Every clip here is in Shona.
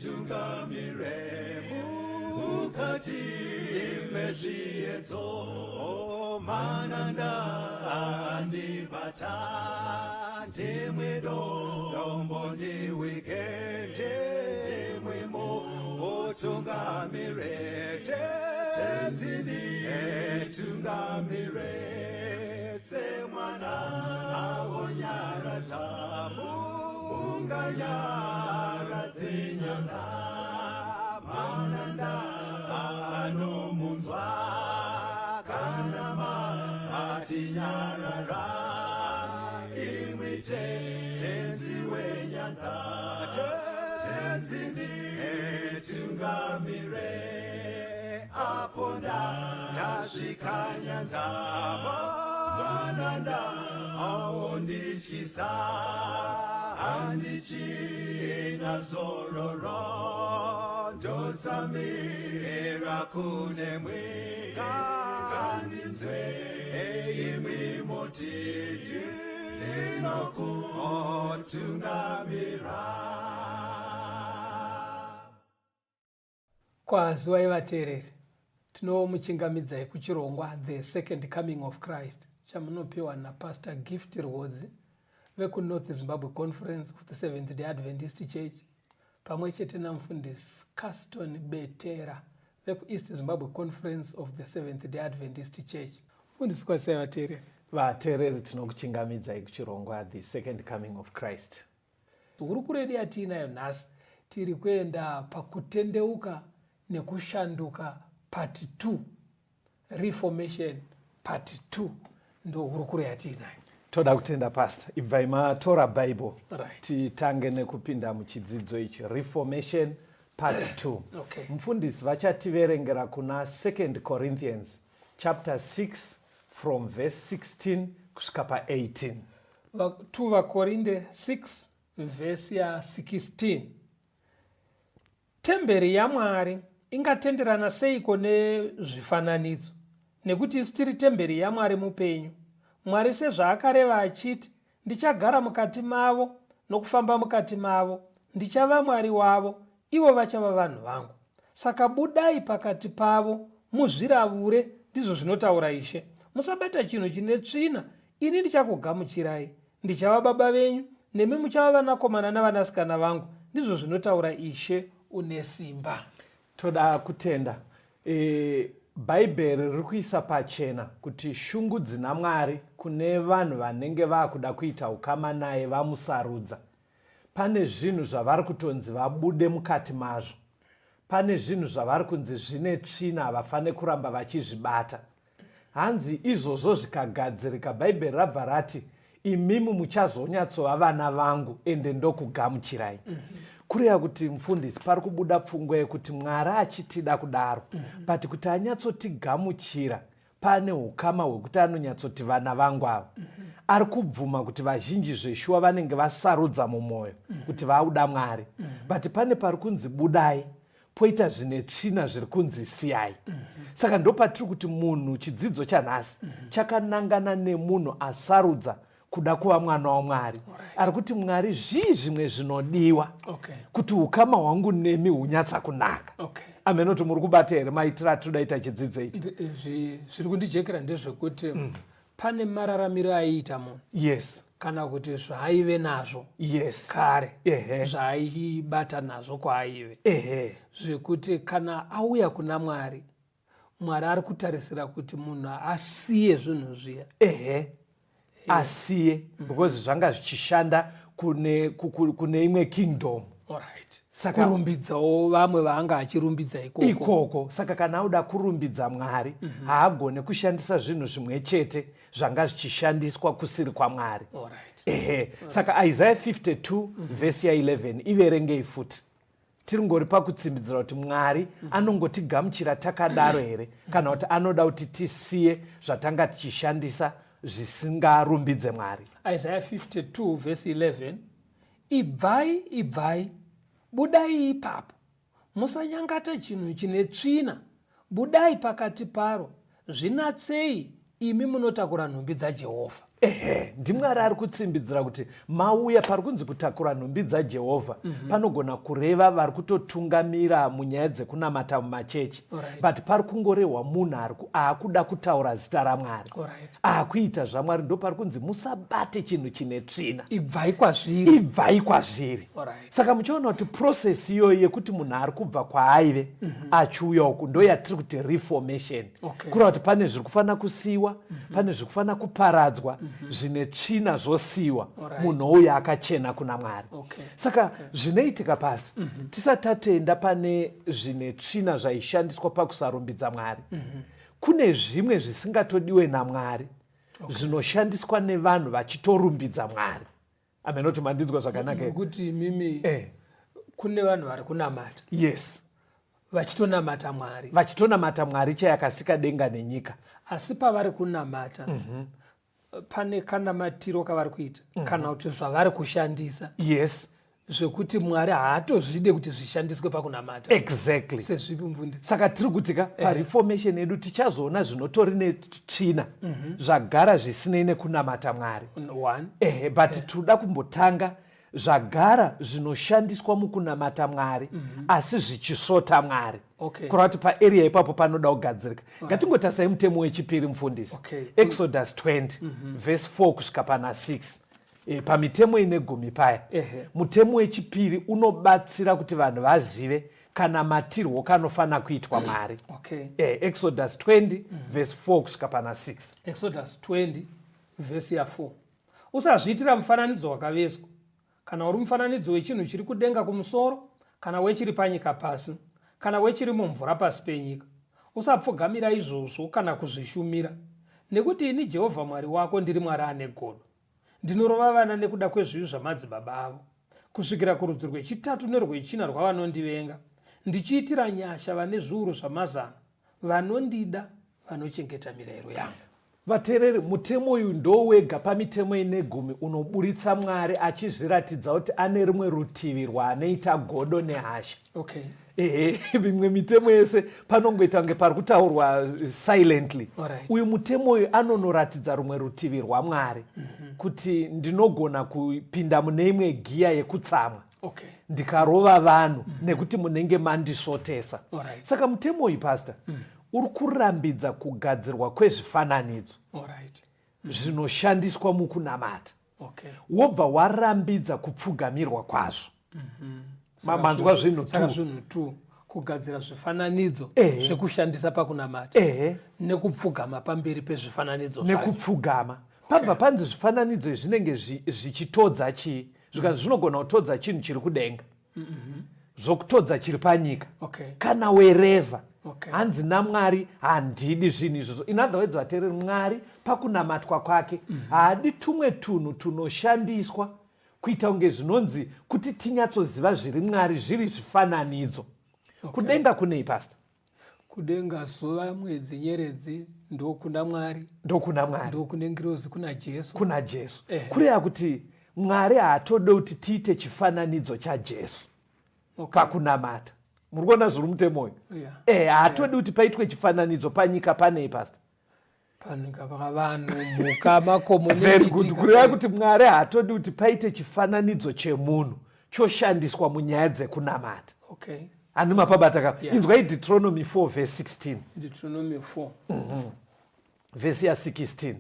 Tungamire mukati mezviedzo mananda andibata ndimwedo dombo ndiwikende ndimwimo otungamire tenzini tungamire semwana awonyara tamu unganyara tinyanga mananda anomunzwa kanama atinyarara imwite tenzi wenyanza tenzini tungamire aponda yasvikanyanza mananda aondichisa andichina zororo ndotsamira kune mwika kandinzwe imwi motiti ndinokutungamira. Kwazivai vateereri, tinomuchingamidzai kuchirongwa The Second Coming of Christ chamunopiwa naPastor Gift Rhodzi vekuNorth Zimbabwe Conference of the Seventh-day Adventist Church pamwe chete namufundisi Caston Betera vekuEast Zimbabwe Conference of the Seventh-day Adventist Church. Mufundisi, kwasai vateereri? Vateereri, tinokuchingamidzai kuchirongwa The Second Coming of Christ. Hurukuro yatiinayo nhasi tiri kuenda pakutendeuka nekushanduka part 2, Reformation part 2 ndo hurukuro yatiinayo. Toda kutenda pastor, ibvai matora Bible Right. titange nekupinda muchidzidzo ichi Reformation part 2. Okay. Mufundisi vachativerengera kuna 2 Corinthians chapter 6 from verse 16 kusvika pa18. 2 Vakorinde 6 vhesi ya 16. Temberi yaMwari ingatenderana seiko nezvifananidzo? Nekuti isu tiri temberi yaMwari mupenyu. Mwari sezvaakareva achiti, ndichagara mukati mavo nokufamba mukati mavo, ndichava Mwari wavo, ivo vachava vanhu vangu. Saka budai pakati pavo muzviravure, ndizvo zvinotaura Ishe. Musabata chinhu chine tsvina, ini ndichakugamuchirai. Ndichava baba venyu, nemi muchava vanakomana navanasikana vangu, ndizvo zvinotaura Ishe une simba. Toda kutenda Bhaibheri riri kuisa pachena kuti shungu dzina Mwari kune vanhu vanenge vakuda kuita ukama naye vamusarudza. Pane zvinhu zvavari kutonzi vabude mukati mazvo. Pane zvinhu zvavari kunzi zvine tsvina havafane kuramba vachizvibata. Hanzi izvozvo zvikagadzirika, Bhaibheri rabva rati imimi muchazonyatsova vana vangu ende ndokugamuchirai. Kureva kuti mufundisi pari kubuda pfungwa yekuti Mwari achitida kudaro, but kuti anyatsotigamuchira pane ukama hwekuti anonyatsoti vana vangu ava. Ari kubvuma kuti vazhinji zveshuwa vanenge vasarudza mumwoyo kuti vauda Mwari, but pane pari kunzi budai, poita zvine tsvina zviri kunzi siyai. Saka ndopatiri kuti munhu, chidzidzo chanhasi chakanangana nemunhu asarudza kuda kuva mwana waMwari. Ari kuti Mwari zvimwe zvinodiwa kuti ukama hwangu nemi hunyatsa kunaka. Amen. Kuti muri kubata here maitira todaita chidzidzo ichi? Zviri kundijekera ndezvekuti pane mararamiro aiita munhu. Yes. Kana kuti zvaaive nazvo. Yes. Kare. Zvaaibata nazvo kwaaive. Zvekuti kana auya kuna Mwari, Mwari ari kutarisira kuti munhu asiye zvinhu zviya. Asiye, because zvanga zvichishanda kune imwe kingdom. Alright. Saka kurumbidzawo vamwe vaanga achirumbidza ikoko. Saka kana auda kurumbidza Mwari, haagone kushandisa zvinhu zvimwe chete zvanga zvichishandiswa kusiri kwaMwari. Saka Isaiah 52 verse 11 iverengei futi. Tiringori pakutsimbidzira kuti Mwari anongotigamuchira takadaro here, kana kuti anoda kuti tisiye zvatanga tichishandisa zvisingarumbidze Mwari. Isaiah 52 verse 11, ibvai, ibvai, budai ipapo, musanyangata chinhu chine tsvina, budai pakati paro, zvinatsei imi munotakura nhumbi dzaJehovha. ndimwari ari kutsimbidzira kuti mauya pari kunzi kutakura nhumbi dzajehovha panogona kureva vari kutotungamira munyaya dzekunamata mumachechi, but pari kungorehwa munhu aakuda kutaura zita ramwari, aakuita zvamwari. ndo pari kunzi musabate chinhu chine tsvina, ibvai kwazviri. Saka muchiona kuti process iyoyi yekuti munhu ari kubva kwaaive achiuya uku ndo yatiri kuti reformation, kureva kuti pane zviri kufanira kusiyiwa, pane zviri kufanira kuparadzwa, zvine tsvina zvosiyiwa, munhu uyu akachena kuna Mwari. Saka zvinoitika pasi tisati tatoenda pane zvine tsvina zvaishandiswa pakusarumbidza Mwari, kune zvimwe zvisingatodiwe naMwari zvinoshandiswa nevanhu vachitorumbidza Mwari. Amenoti mandinzwa zvakanaka kuti mimi kune vanhu vari kunamata, yes, vachitonamata Mwari chayakasika denga nenyika, asi pavari kunamata pane kanamatiro kavari kuita kana kuti zvavari kushandisa, yes, zvekuti Mwari haatozvide kuti zvishandiswe pakunamata. Exactly. Sezvipi mufundisi? Saka tiri kutika pareformation yedu tichazoona zvinotori netsvina zvagara zvisinei nekunamata Mwari. But tinoda kumbotanga zvagara zvinoshandiswa mukunamata Mwari asi zvichisvota Mwari. Kureva kuti paarea ipapo panoda kugadzirika. Ngatingotarisai mutemo wechipiri mufundisi. Exodus 20 verse 4 kusvika pana 6. Pamitemo ine 10 paya, mutemo wechipiri unobatsira kuti vanhu vazive kana matirwo kanofanira kuitwa Mwari. Exodus 20 verse 4 kusvika pana 6. Exodus 20 verse ya 4. Usazviitira mufananidzo wakavezwa, kana uri mufananidzo wechinhu chiri kudenga kumusoro, kana wechiri panyika pasi, kana wechiri mumvura pasi penyika. Usapfugamira izvozvo kana kuzvishumira, nekuti ini Jehovha Mwari wako ndiri Mwari ane godo. Ndinorova vana nekuda kwezvivi zvamadzibaba avo, kusvikira kurudzi rwechitatu nerwechina rwavanondivenga, ndichiitira nyasha vane zviuru zvamazana, vanondida, vanochengeta mirayiro yangu. Vateereri, mutemo uyu ndowega pamitemo ine 10 unoburitsa Mwari achizviratidza kuti ane rimwe rutivi rwaanoita godo nehasha. Mimwe mitemo yese panongoita kunge pari kutaurwa silently. Uyu mutemo uyu anonoratidza rumwe rutivi rwaMwari, kuti ndinogona kupinda mune imwe giya yekutsamwa, ndikarova vanhu nekuti munenge mandisvotesa. Saka mutemo uyu, pastor, uri kurambidza kugadzirwa kwezvifananidzo zvinoshandiswa mukunamata. Wobva warambidza kupfugamirwa kwazvo. Manzwa zvinhu tu kugadzira zvifananidzo zvekushandisa pakunamata nekupfugama pamberi pezvifananidzo zvacho. Nekupfugama pabva panzi zvifananidzo izvi zvinenge zvichitodza chii? Zvikanzi zvinogona kutodza chinhu chiri kudenga, zvokutodza chiri panyika, kana wherever. Hanzi naMwari handidi zvinhu izvozvo. In other words, vateereri, Mwari pakunamatwa kwake haadi tumwe tunhu tunoshandiswa kuita kunge zvinonzi kuti tinyatsoziva zviri Mwari zviri zvifananidzo. Kudenga kunei, pastor? Kudenga zuva, mwedzi, nyeredzi ndokuna Mwari. Ndokuna Mwari. Ndokune ngirozi, kuna Jesu. Kuna Jesu. Kureva kuti Mwari haatode kuti tiite chifananidzo chaJesu pakunamata. Muri kuona zviri mutemo uyu? Haatodi kuti paitwe chifananidzo panyika panei, pastor? Panyika vanhu, mhuka, makomo very good. Kureva kuti Mwari haatodi kuti paite chifananidzo chemunhu choshandiswa munyaya dzekunamata. Ani mapabata inzwai Deuteronomy 4 verse 16. Deuteronomy 4 verse ya 16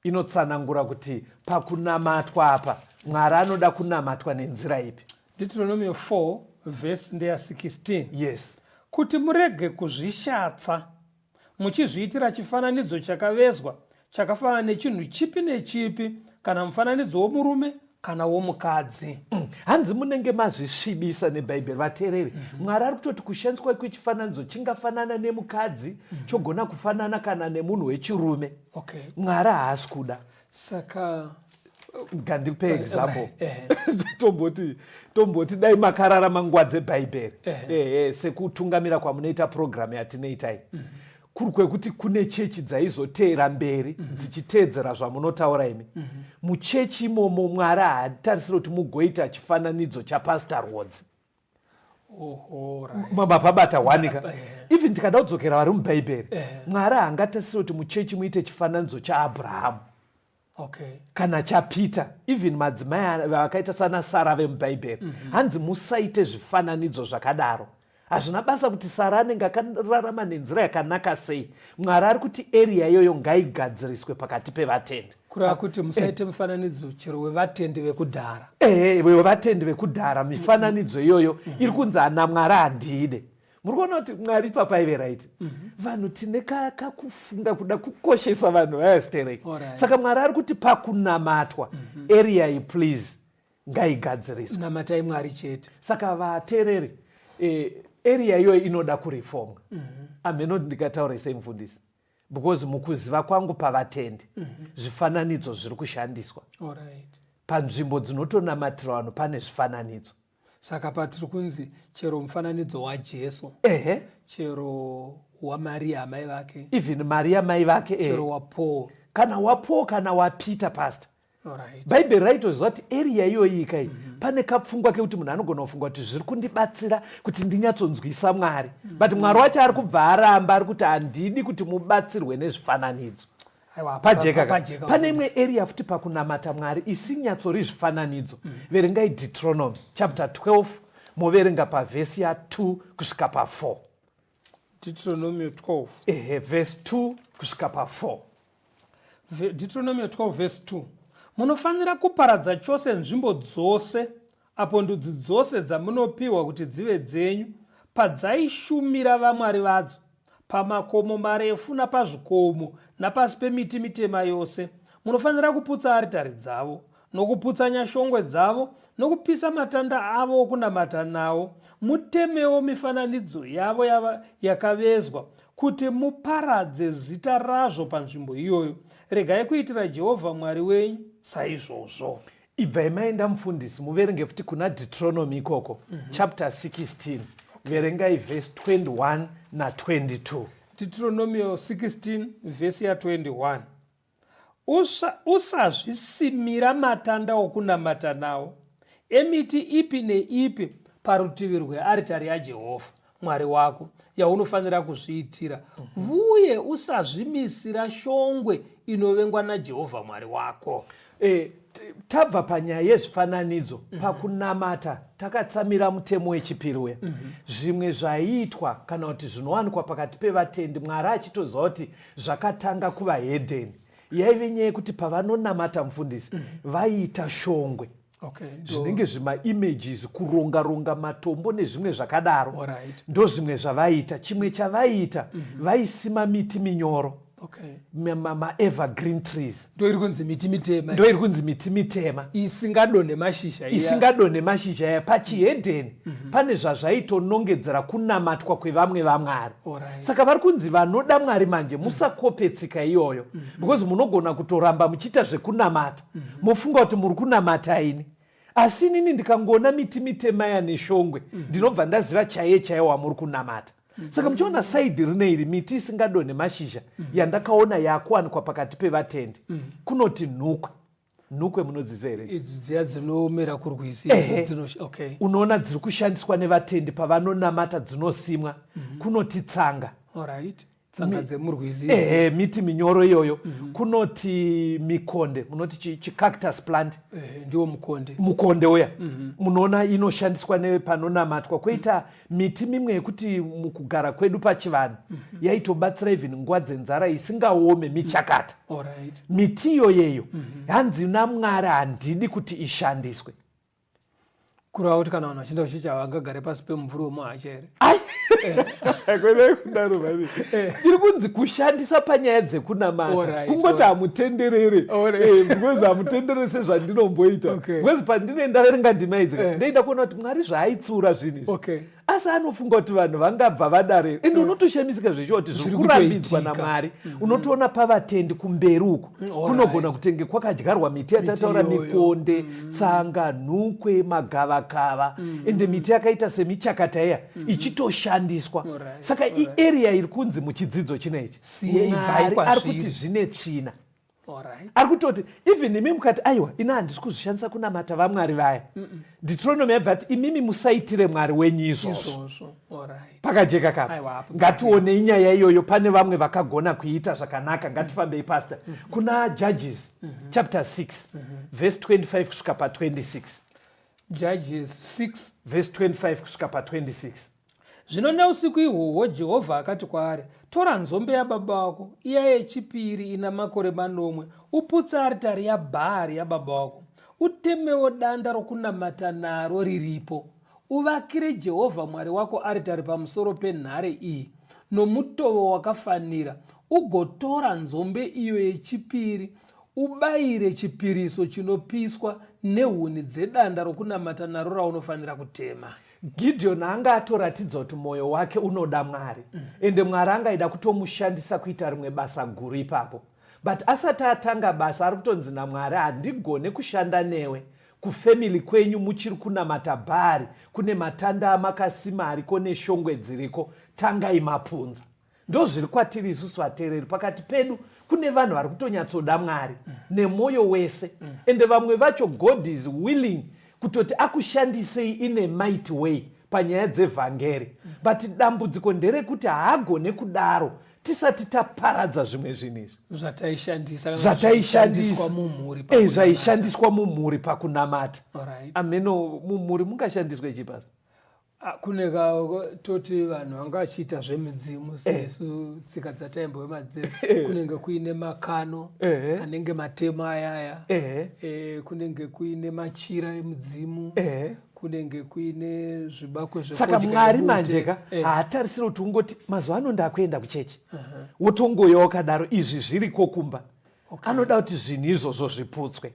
inotsanangura kuti pakunamatwa apa Mwari anoda kunamatwa nenzira ipi. Deuteronomy 4 verse ndeya 16. Yes. Kuti murege kuzvishatsa muchizviitira chifananidzo chakavezwa chakafanana nechinhu chipi nechipi, kana mufananidzo womurume kana womukadzi. Hanzi munenge mazvisvibisa neBhaibheri, vateereri. Mwari ari kutoti kushandiswa kwechifananidzo chingafanana nemukadzi, chogona kufanana kana nemunhu wechirume. Mwari haasi kuda. Saka ngandipe example. Tomboti dai makararama nguva dzeBhaibheri, sekutungamira kwamunoita program yatinoitai. Kuri kwekuti kune chechi dzaizoteera mberi dzichiteedzera zvamunotaura imi. Muchechi imomo Mwari haatarisira kuti mugoita chifananidzo chaPastor Rhodes. Mapabata wanika. Even tikada kudzokera vari muBhaibheri, Mwari haangatarisira kuti muchechi muite chifananidzo chaAbhurahamu. Okay. kana chapita. Even madzimai vakaita sana Sara vemubhaibheri hanzi musaite zvifananidzo zvakadaro. Hazvina basa kuti Sara anenge akararama nenzira yakanaka sei. Mwari ari kuti area iyoyo ngaigadziriswe pakati pevatendi. Kureva kuti musaite mufananidzo chero wevatendi vekudhara. Wevatendi vekudhara mifananidzo iyoyo iri kunzi ana Mwari handide. Muri kuona kuti Mwari papaive right. Vanhu tine kakufunga kuda kukoshesa vanhu vayastereki. Saka Mwari ari kuti pakunamatwa area iyi please ngaigadziriswe. Namatai Mwari chete. Saka vateereri area iyoyo inoda kureformwa. Amenoti ndikataura semufundisi. Because mukuziva kwangu pavatendi zvifananidzo zviri kushandiswa. Panzvimbo dzinotonamatira vanhu pane zvifananidzo. Saka patiri kunzi chero mufananidzo waJesu, chero waMaria mai vake, even Maria mai vake, chero waPaul, kana waPaul kana waPeter pastor. Bhaibheri raitoziva kuti area iyoyi ikai pane kapfungwa kekuti munhu anogona kufunga kuti zviri kundibatsira kuti ndinyatsonzwisa Mwari. But Mwari wacho ari kubva aramba ari kuti handidi kuti mubatsirwe nezvifananidzo. Pajeka pane imwe area futi pakunamata Mwari isinyatsori zvifananidzo. Verengai Deuteronomy chapter 12 moverenga pavhesi ya2 kusvika pa4. Deuteronomy 12 verse 2 kusvika pa4. Deuteronomy 12 verse 2. Munofanira kuparadza chose nzvimbo dzose apo ndudzi dzose dzamunopiwa kuti dzive dzenyu padzaishumira vamwari vadzo pamakomo marefu napazvikomo napasi pemiti mitema yose. Munofanira kuputsa aritari dzavo nokuputsa nyashongwe dzavo nokupisa matanda avo okunamata nawo. Mutemewo mifananidzo yavo yakavezwa kuti muparadze zita razvo panzvimbo iyoyo. Regai kuitira Jehovha Mwari wenyu saizvozvo. Ibvai maenda mufundisi muverenge futi kuna Deuteronomy ikoko chapter 16 verengai verse 21 na 22. Deuteronomy 16 verse ya 21. Usazvisimira matanda okunamata nawo emiti ipi neipi parutivi rwearitari yaJehovha Mwari wako yaunofanira kuzviitira. Uye usazvimisira shongwe inovengwa naJehovha Mwari wako. Tabva panyaya yezvifananidzo pakunamata takatsamira mutemo wechipiri uya. Zvimwe zvaiitwa kana kuti zvinowanikwa pakati pevatendi Mwari achitoziva kuti zvakatanga kuvahedheni yaive nyaya yekuti pavanonamata mufundisi vaiita shongwe. Zvinenge zvimaimages kuronga matombo nezvimwe zvakadaro. Ndo zvimwe zvavaiita. Chimwe chavaiita vaisima miti minyoro. Evergreen trees. Ndo iri kunzi miti mitema. Ndo iri kunzi miti mitema. Isingadonhe mashizha iya. Isingadonhe mashizha iya. Pachihedheni pane zvazvaitonongedzera kunamatwa kwevamwe vaMwari. Saka vari kunzi vanoda Mwari manje musakopetsika iyoyo. Because munogona kutoramba muchiita zvekunamata. Mofunga kuti muri kunamata ini. Asi inini ndikangona miti mitema ya neshongwe ndinobva ndaziva chaiye wamuri kunamata. Saka muchiona saidi rine iri miti isingadonhe mashizha yandakaona yakuwanikwa pakati pevatendi kunoti nhukwe munodziziva here? Idzi dziya dzinomera kurwisi. Unoona dziri kushandiswa nevatendi pavanonamata dzinosimwa. Kunoti tsanga. Tsanga dzemurwizi. Miti minyoro iyoyo. Kunoti mikonde, munoti chicactus plant. Ndiwo mukonde. Mukonde uya. Munoona inoshandiswa nepanonamatwa. Kwoita miti mimwe yekuti mukugara kwedu pachivanhu yaitobatsira even nguva dzenzara isingaome michakata. Miti iyoyeyo hanzi naMwari handidi kuti ishandiswe. Kureva kuti kana vanhu vachienda kuchicha vangagare pasi pemumvuri wemuhacha here? Kwene kudaro baby. Iri kunzi kushandisa panyaya dzekunamata. Kungoti hamutenderere. Because hamutenderere sezvandinomboita. Because pandinoenda verenga ndima idzi ndoida kuona kuti Mwari zvaaitsura zvinhu. Asi anofunga kuti vanhu vangabva vadarere. Ende unotoshemisika zvichiwa kuti zviri kurambidzwa naMwari. Unotoona pavatendi kumberi uko kunogona kutenge kwakadyarwa miti yatataura mikonde, tsanga, nhukwe, magavakava. Ende miti yakaita semichakata iya ichitoshandiswa. Saka iarea iri kunzi muchidzidzo chinechi Mwari ari kuti zvine tsvina. Alright. ari kutoti even imi mukati aiwa ina handisi kuzvishandisa kunamata vamwari vaya Deuteronomy yabva ati imimi musaitire mwari wenyu izvozvo. Pakajeka kapa ngatione inyaya iyoyo pane vamwe vakagona kuita zvakanaka. Ngatifambei pastor kuna Judges chapter 6 verse 25 kusvika pa26. Judges 6 verse 25 kusvika pa26. Zvino neusiku ihwohwo Jehovha akati kwaari, tora nzombe yababa wako iya yechipiri ina makore manomwe, uputse aritari yaBhaari yababa wako, utemewo danda rokunamata naro riripo, uvakire Jehovha Mwari wako aritari pamusoro penhare iyi nomutovo wakafanira, ugotora nzombe iyo yechipiri ubayire chipiriso chinopiswa nehuni dzedanda rokunamata naro raunofanira kutema. Gideon anga atoratidza kuti mwoyo wake unoda Mwari ende Mwari angaida kutomushandisa kuita rimwe basa guru ipapo. But asati atanga basa ari kutonzi naMwari, handigone kushanda newe kufamily kwenyu muchiri kunamata Bhaari, kune matanda amakasima ariko neshongwe dziriko, tangai mapunza. Ndo zviri kwatiri isusu vateereri, pakati pedu kune vanhu vari kutonyatsoda Mwari nemwoyo wese ende vamwe vacho God is willing kutoti akushandisei in a mighty way panyaya dzevhangeri. But dambudziko nderekuti haagone kudaro tisati taparadza zvimwe zvinhu izvi zvaishandiswa mumhuri pakunamata. Ameno mumhuri mungashandiswe chipasa kuneka toti vanhu vanga vachiita zvemidzimu sesu tsika dzataimbo vemadzero kunenge kuine makano anenge matema ayaya kunenge kuine machira emudzimu kunenge kuine zvibakwe zvekudya. Saka Mwari manjeka haatarisiri kuti ungoti mazuva ano ndakuenda kuchechi wotongoya wakadaro izvi zviriko kumba. Anoda kuti zvinhu izvozvo zviputswe.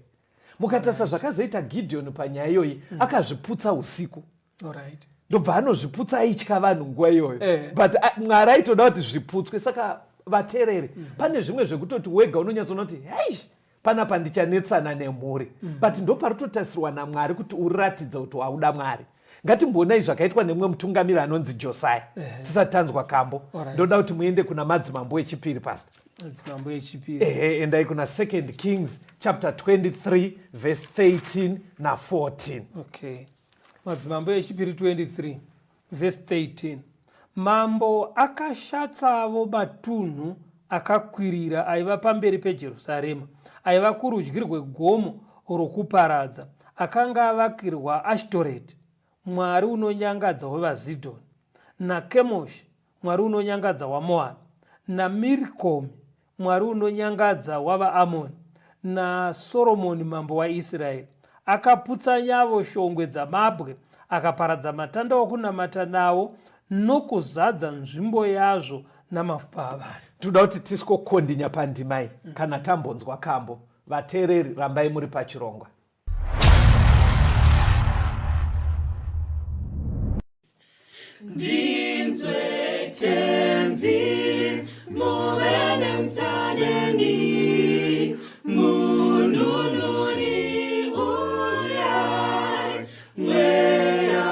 Mukatarisa zvakazoita Gideon panyaya iyoyi, akazviputsa usiku. Ndobva anozviputsa aitya vanhu nguva iyoyo. But Mwari aitoda kuti zviputswe. Saka vateereri, pane zvimwe zvekutoti wega unonyatsonoti hei panapa ndichanetsana nemhuri. But ndoparitotarisirwa naMwari kuti uratidze kuti wauda Mwari. Ngatimbonai zvakaitwa nemwe mutungamiri anonzi Josiah. Tisati tanzwa kambo. Ndoda kuti muende kuna madzimambo echipiri pastor. Madzimambo echipiri. Endai kuna 2 Kings chapter 23 verse 13 na 14. Okay. Madzimambo echipiri 23 verse 13. Mambo akashatsavo matunhu akakwirira aiva pamberi peJerusarema, aiva kurudyi rwegomo rokuparadza, akanga avakirwa Ashtoreti, mwari unonyangadza wevaZidhoni, naKemoshi, mwari unonyangadza waMoabhu, naMirikomi, mwari unonyangadza wavaAmoni, naSoromoni mambo waIsraeri. Akaputsa nyavo shongwe dzamabwe, akaparadza matanda okunamata nawo nokuzadza nzvimbo yazvo namapfupa avanhu. Toda kuti tiskokondinya pandimai kana tambonzwa kambo. Vateereri, rambai muri pachirongwa. Ndinzwe tenzi muve nemtsaneni mununuri uyai mweya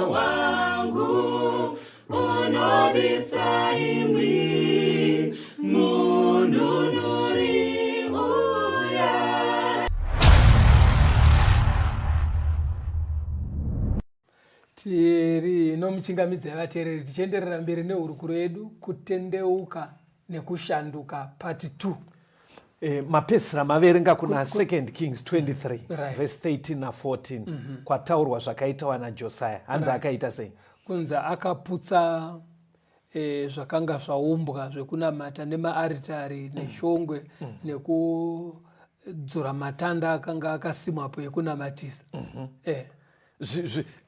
wangu unobisa imwi mununuri uyai. Tiri nomuchingamidza yavateereri tichienderera mberi nehurukuro yedu kutendeuka nekushanduka part 2. Mapedzisira maverenga kuna 2 Kings 23 verse 13 na 14 kwataurwa zvakaitawa naJosiah. Hanzi akaita sei? Kunzi akaputsa zvakanga zvaumbwa zvekunamata nemaaritari neshongwe nekudzura matanda akanga akasimwapo ekunamatisa.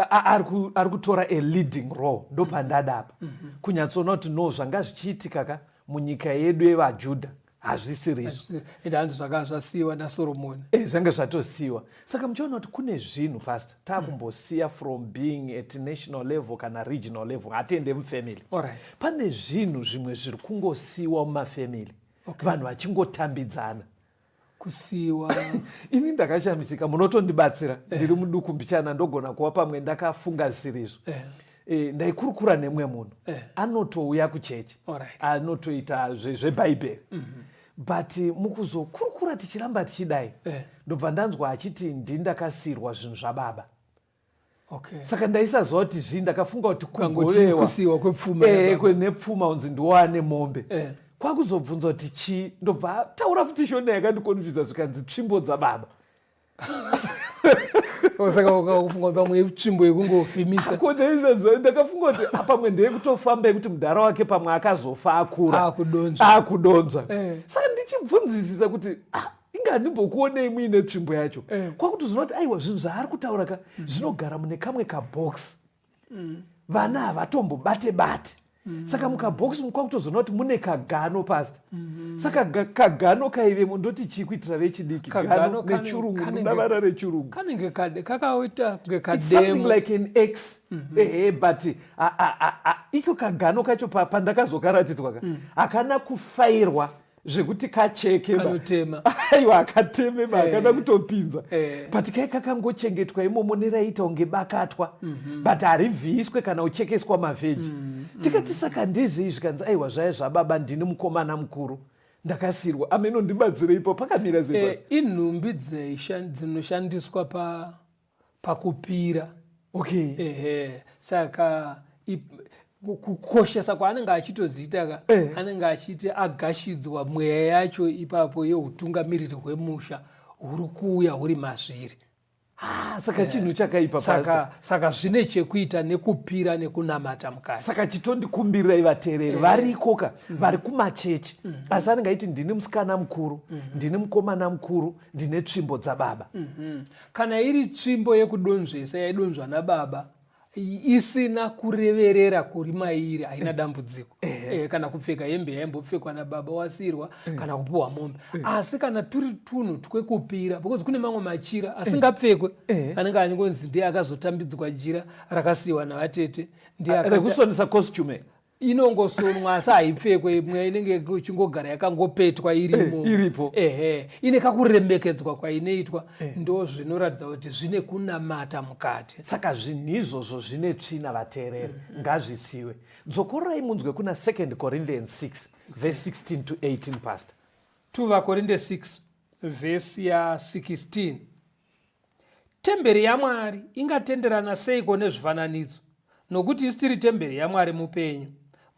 Ari kutora a leading role. Ndo pandadapa kunyatsona kuti no zvanga zvichiitika ka munyika yedu yevaJudha hazvisiri izvo. Hanzi zvakanga zvasiyiwa naSoromoni. Zvanga zvatosiyiwa. Saka muchiona kuti kune zvinhu pastor taakumbosiya from being at national level kana regional level, hatiende mufamily. Pane zvinhu zvimwe zviri kungosiyiwa mumafamily, vanhu vachingotambidzana kusiyiwa. Ini ndakashamisika, munotondibatsira. Ndiri muduku mbichana ndogona kuva pamwe ndakafunga zvisiri izvo. Ndaikurukura nemwe munhu anotouya kuchechi anotoita zvebhaibheri. but mukuzokurukura tichiramba tichidai ndobva ndanzwa achiti ndindakasirwa zvinhu zvababa. Saka ndaisaziva kuti zvii ndakafunga kuti kugovewa nepfuma unzi ndiwane mombe. Kwakuzobvunza kuti chii ndobva taura futi shona yakandikonfidza zvikanzi tsvimbo dzababa. Saka ukafunga pamwe tsvimbo yekungofimisa. Ndakafunga kuti pamwe ndeyekutofamba yekuti mudhara wake pamwe akazofa akura akudonzwa. Saka ndichibvunzisisa kuti ingandimbokuonei muine tsvimbo yacho. Kwakutoziva kuti aiwa zvinhu zvaari kutaura ka zvinogara mune kamwe kabhokisi. Vana havatombobate-bate. Saka mukabhokisi kwakutozona kuti mune kagano pasta. Saka kagano kaivemo ndoti chii kuitira vechidiki gano nechurungu mudavara rechurungu kanenge kakaita it's something like an X. But iko kagano kacho pandakazokaratidzwa akana kufairwa zvekuti kacheke aiwa akateme akada kutopinza but kai kakangochengetwa imomo neraita unge bakatwa but harivhiiswe kana uchekeswa mavheji. Tikati saka ndizvi zvikanzi aiwa zvaya zvababa ndini mukomana mukuru ndakasirwa ameno ndibatsire ipo pakamira zepasi. Inhumbi dzinoshandiswa pakupira. Saka kukoshesa kwaanenge achitodziita anenge achiti agashidzwa mweya yacho ipapo yeutungamiriri hwemusha huri kuuya huri mazviri. Saka chinhu chakaipa pasa. Saka zvine chekuita nekupira nekunamata mukati. Saka chitondikumbirirai vateereri varikoka vari kumachechi asi anenge aiti ndini musikana mukuru ndini mukomana mukuru ndine tsvimbo dzababa. Kana iri tsvimbo yekudonzvesa yaidonzva nababa isina kureverera kuri mairi haina dambudziko. Kana kupfeka hembe yaimbopfekwa nababa wasirwa kana kupuwa mombe. Asi kana turi tunhu twekupira because kune mamwe machira asingapfekwe anenge anonzi ndiye akazotambidzwa jira rakasiyiwa navatete rekusonesa costume inongosonwa asi haipfekwe imwe inenge ichingogara yakangopetwa iripo. Ine kakuremekedzwa kwainoitwa ndo zvinoratidza kuti zvine kunamata mukati. Saka zvinhu izvozvo zvine tsvina vateereri ngazvisiwe. Dzokorerai munzwe kuna 2 Corinthians 6 verse 16 to 18 pastor. 2 Korinde 6 verse ya 16. Temberi yaMwari ingatenderana seiko nezvifananidzo? Nokuti isitiri temberi yaMwari mupenyu.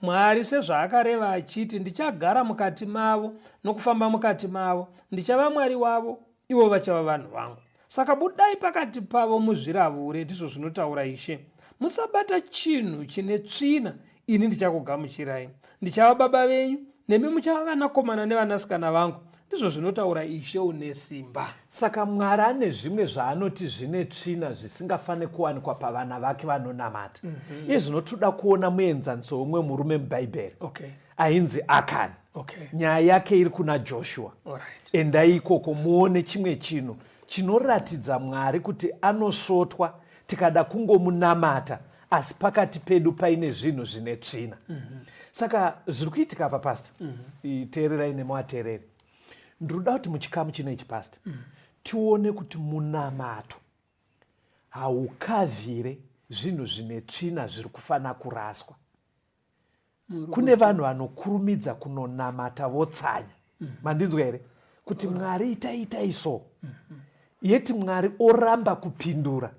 Mwari sezvaakareva achiti ndichagara mukati mavo nokufamba mukati mavo, ndichava Mwari wavo, ivo vachava vanhu vangu. Saka budai pakati pavo muzviravure, ndizvo zvinotaura Ishe. Musabata chinhu chine tsvina, ini ndichakugamuchirai. Ndichava baba venyu, nemi muchava vanakomana nevanasikana vangu, ndizvo zvinotaura Ishe une simba. Saka Mwari ane zvimwe zvaanoti zvine tsvina zvisingafane kuwanikwa pavana vake vanonamata. Iye zvinotoda kuona muenzaniso womwe murume mubhaibheri ainzi Akani. Nyaya yake iri kuna Joshua. Endai ikoko muone chimwe chinhu chinoratidza Mwari kuti anosvotwa tikada kungomunamata asi pakati pedu paine zvinhu zvine tsvina. Saka zviri kuitika apa pasta teererai nemuvateereri. Ndinoda kuti muchikamu chinechi pasta tione kuti munamato haukavhire zvinhu zvine tsvina zviri kufana kuraswa. Kune vanhu vanokurumidza kunonamata votsanya. Mandinzwa here kuti Mwari itai so yeti Mwari oramba kupindura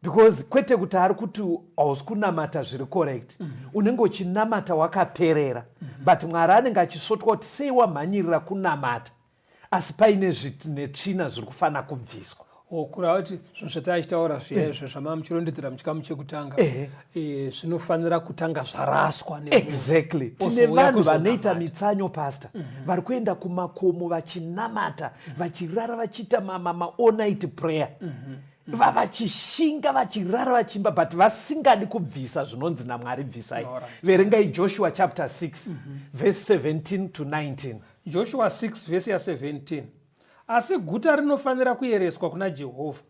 because kwete kuti ari kuti hausi kunamata zviri correct unenge uchinamata wakaperera but Mwari anenge achisvotwa kuti sei wamhanyirira kunamata asi paine zvine tsvina zviri kufana kubviswa. Kurava kuti zvinhu zvataichitaura zviyaizvo zvamamuchirondedzera muchikamu chekutanga zvinofanira kutanga zvaraswa. Exactly. Tine vanhu vanoita mitsanyo pasta vari kuenda kumakomo vachinamata vachirara vachiita all night prayer vachishinga vachirara vachimba but vasingadi kubvisa zvinonzi naMwari bvisai. Verengai Joshua chapter 6 verse 17 to 19. Joshua 6 verse ya 17. Asi guta rinofanira kuyereswa kuna Jehovha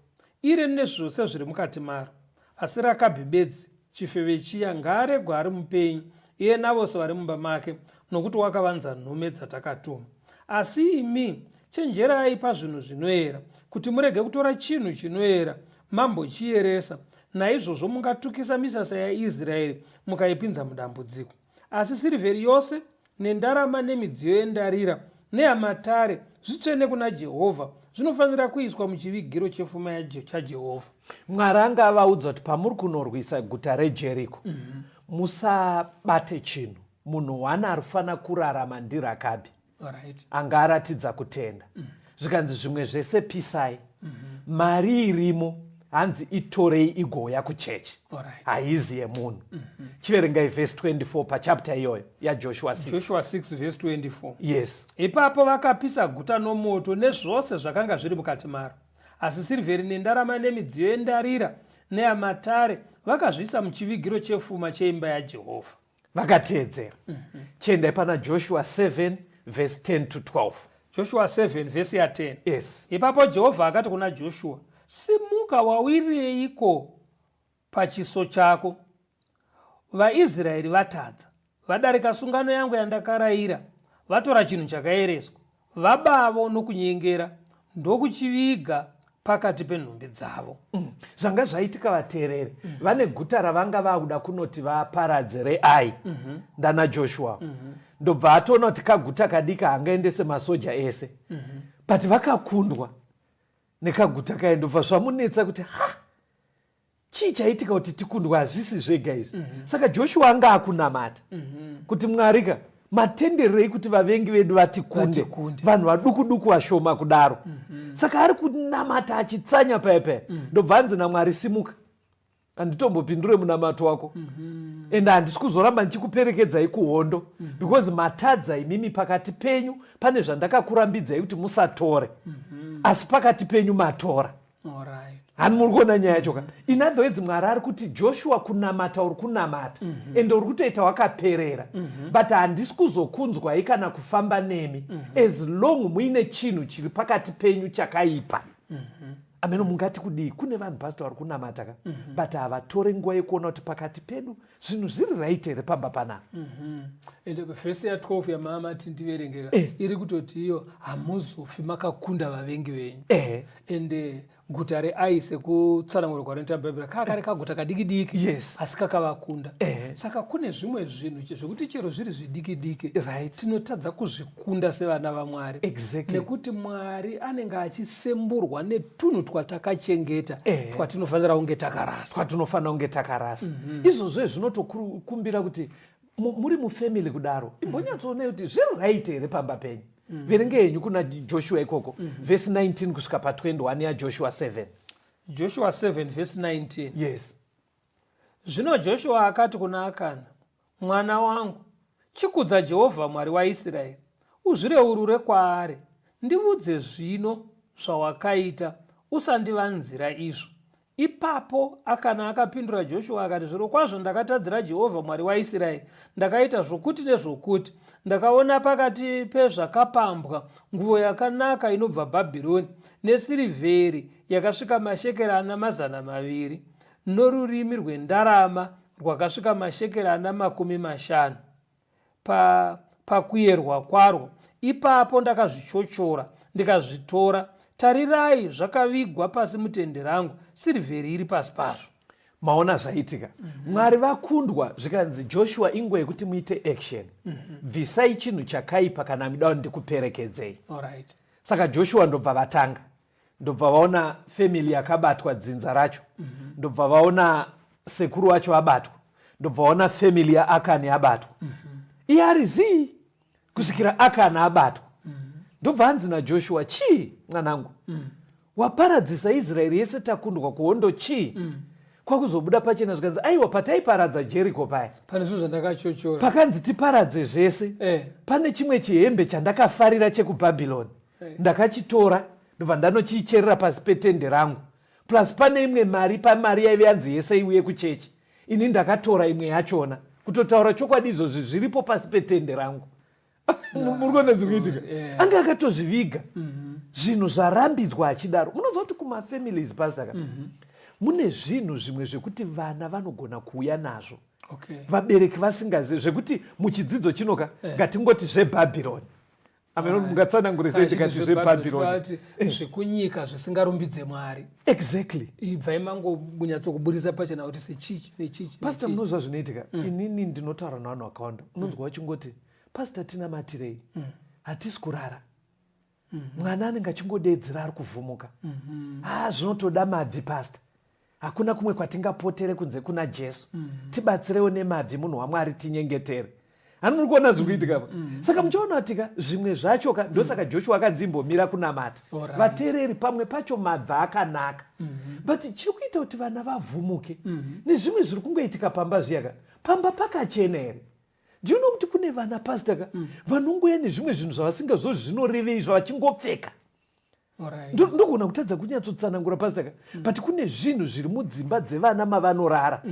ire nezvose zviri mukati maro. Asi Rakabi bedzi chifeve chiya ngaaregwe ari mupenyu iye navose vari mumba make nokuti wakavanza nhume dzatakatuma. Asi imi chenjerai pazvinhu zvinoera kuti murege kutora chinhu chinoera mambochiyeresa, naizvozvo mungatukisa misasa yaIsraeri mukaipinza mudambudziko. Asi sirivheri yose nendarama nemidziyo yendarira nehamatare zvitsvene kuna Jehovha, zvinofanira kuiswa muchivigiro chepfuma chaJehovha. Mwari anga avaudza kuti pamuri kunorwisa guta rejeriko musabate chinhu. Munhu wana arifana kurarama ndiRakabi. Anga aratidza kutenda. Zvikanzi zvimwe zvese pisai. Mari irimo hanzi itorei igouya kuchechi. Haizi yemunhu. Chiverengai verse 24 pachapter iyoyo yaJoshua 6. Joshua 6 verse 24. Yes. Ipapo vakapisa guta nomoto nezvose zvakanga zviri mukati maro. Asi sirivheri nendarama nemidziyo yendarira neyamatare vakazviisa muchivigiro chepfuma cheimba yaJehovha. Vakateedzera. Chiendai pana Joshua 7 verse 10 to 12. Joshua 7 verse ya 10. Yes. Ipapo Jehovha akati kuna Joshua, simuka wawireiko pachiso chako. VaIsraeri vatadza, vadarika sungano yangu yandakarayira, vatora chinhu chakaereswa, vabavo nokunyengera, ndokuchiviga pakati penhumbi dzavo. Zvanga zvaitika vateereri. Vane guta ravanga vakuda kunoti vaparadze reAi ndana Joshua. Ndobva atoona kuti kaguta kadika hangaendese masoja ese. But vakakundwa nekaguta kaya. Ndobva zvamunetsa kuti chii chaitika kuti tikundwa hazvisi zvega izvi. Saka Joshua anga akunamata kuti Mwari matenderei kuti vavengi vedu vatikunde, vanhu vaduku duku vashoma kudaro. Saka ari kunamata achitsanya pepe. Ndobva anzi naMwari, simuka handitombopindure munamato wako. Ende handisi kuzoramba ndichikuperekedzai kuhondo, because matadza imimi pakati penyu pane zvandakakurambidzai kuti musatore, asi pakati penyu matora. Hani muri kuona nyaya yacho ka? In other words, Mwari ari kuti Joshua kunamata uri kunamata, ende uri kutoita wakaperera, but handisi kuzokunzwai kana kufamba nemi as long muine chinhu chiri pakati penyu chakaipa. Ameno mungati kudii? Kune vanhu pastor vari kunamata ka, but havatore nguva yekuona kuti pakati pedu zvinhu zviri right here pamba panapa. Ende vhesi ya 12 yamaamati ndiverengeka iri kutoti iyo hamuzofi makakunda vavengi venyu. Ende guta reAi sekutsanangura kwaroita Bhaibheri kakare kaguta kadiki-diki, asi kakavakunda. Saka kune zvimwe zvinhu zvekuti chero zviri zvidiki-diki tinotadza kuzvikunda sevana vaMwari. Nekuti Mwari anenge achisemburwa netunhu twatakachengeta twatinofanira kunge takarasa. Izvozvo zvinotokumbira kuti muri mufamily kudaro imbonyatsoonai kuti zviri right here pamba penyu. Verenge henyu kuna Joshua ikoko verse 19 kusvika pa21 yaJoshua 7. Joshua 7 verse 19. Yes. Zvino Joshua akati kuna Akana, mwana wangu, chikudza Jehovha Mwari waIsraeri, uzvireurure kwaari, ndiudze zvino zvawakaita, usandivanzira izvo. Ipapo Akana akapindura Joshua akati, zvirokwazvo ndakatadzira Jehovha Mwari waIsraeri, ndakaita zvokuti nezvokuti, ndakaona pakati pezvakapambwa nguo yakanaka inobva Bhabhironi, nesirivheri yakasvika mashekeri ana 200, norurimi rwendarama rwakasvika mashekeri ana 50 pakuyerwa kwarwo. Ipapo ndakazvichochora ndikazvitora. Tarirai, zvakavigwa pasi mutende rangu, sirivheri iri pasi pazvo. Maona zvaitika. Mwari vakundwa zvikanzi Joshua inguva yekuti muite action. Bvisai chinhu chakaipa kana muda ndikuperekedzei. Saka Joshua ndobva vatanga. Ndobva vaona family yakabatwa dzinza racho. Ndobva vaona sekuru wacho abatwa. Ndobva vaona family yaAkani abatwa. Iye arizii kusvikira Akani abatwa. Ndobva hanzi naJoshua, chii mwanangu? Waparadzisa Israeri yese takundwa kuhondo chii? Kwakuzobuda pachena zvikanzi, aiwa pataiparadza Jeriko paya. Pane zvinhu zvandakachochora. Pakanzi tiparadze zvese. Pane chimwe chihembe chandakafarira chekuBhabhironi. Ndakachitora ndobva ndanochicherera pasi petende rangu. Plus pane imwe mari pamari yaive yanzi yese iuye kuchechi. Ini ndakatora imwe yachona. Kutotaura chokwadi izvozvi zviripo pasi petende rangu. Murikuona zvikuitika. Anga akatozviviga. Zvinhu zvarambidzwa achidaro. Munoziva kuti kumafamilies pastor mune zvinhu zvimwe zvekuti vana vanogona kuuya nazvo. Vabereki vasingazivi zvekuti muchidzidzo chinoka ngatingoti zveBhabhironi. Ameno mungatsanangurisei ndikati zveBhabhironi. Zvekunyika zvisingarumbidze Mwari. Exactly. Ibva imangobunyatsokuburisa pachena kuti sechichi. Pastor munoziva zvinoitika. Inini ndinotaura navanhu vakawanda. Unonzwa wachingoti, Pastor tinamatirei. hatisi kurara. Mwana anenge achingodedzera ari kuvhumuka. Zvinotoda mabvi pasta. Hakuna kumwe kwatingapotere kunze kuna Jesu. Tibatsirewo nemabvi munhu waMwari tinyengetere. Muri kuona zviri kuitika. Saka muchaona kuti zvimwe zvacho ndosaka Joshua akadzimbomira kunamata. Vateereri pamwe pacho mabvi akanaka. But chiri kuita kuti vana vavhumuke. Nezvimwe zviri kungoitika pamba zviyaka. Pamba pakachena here. Ndinoona kuti kune vana pastor vanongoya nezvimwe zvinhu zvavasingazozvinorevei zvavachingopfeka. Ndogona kutadza kunyatsotsanangura pastor but kune zvinhu zviri mudzimba dzevana mavanorara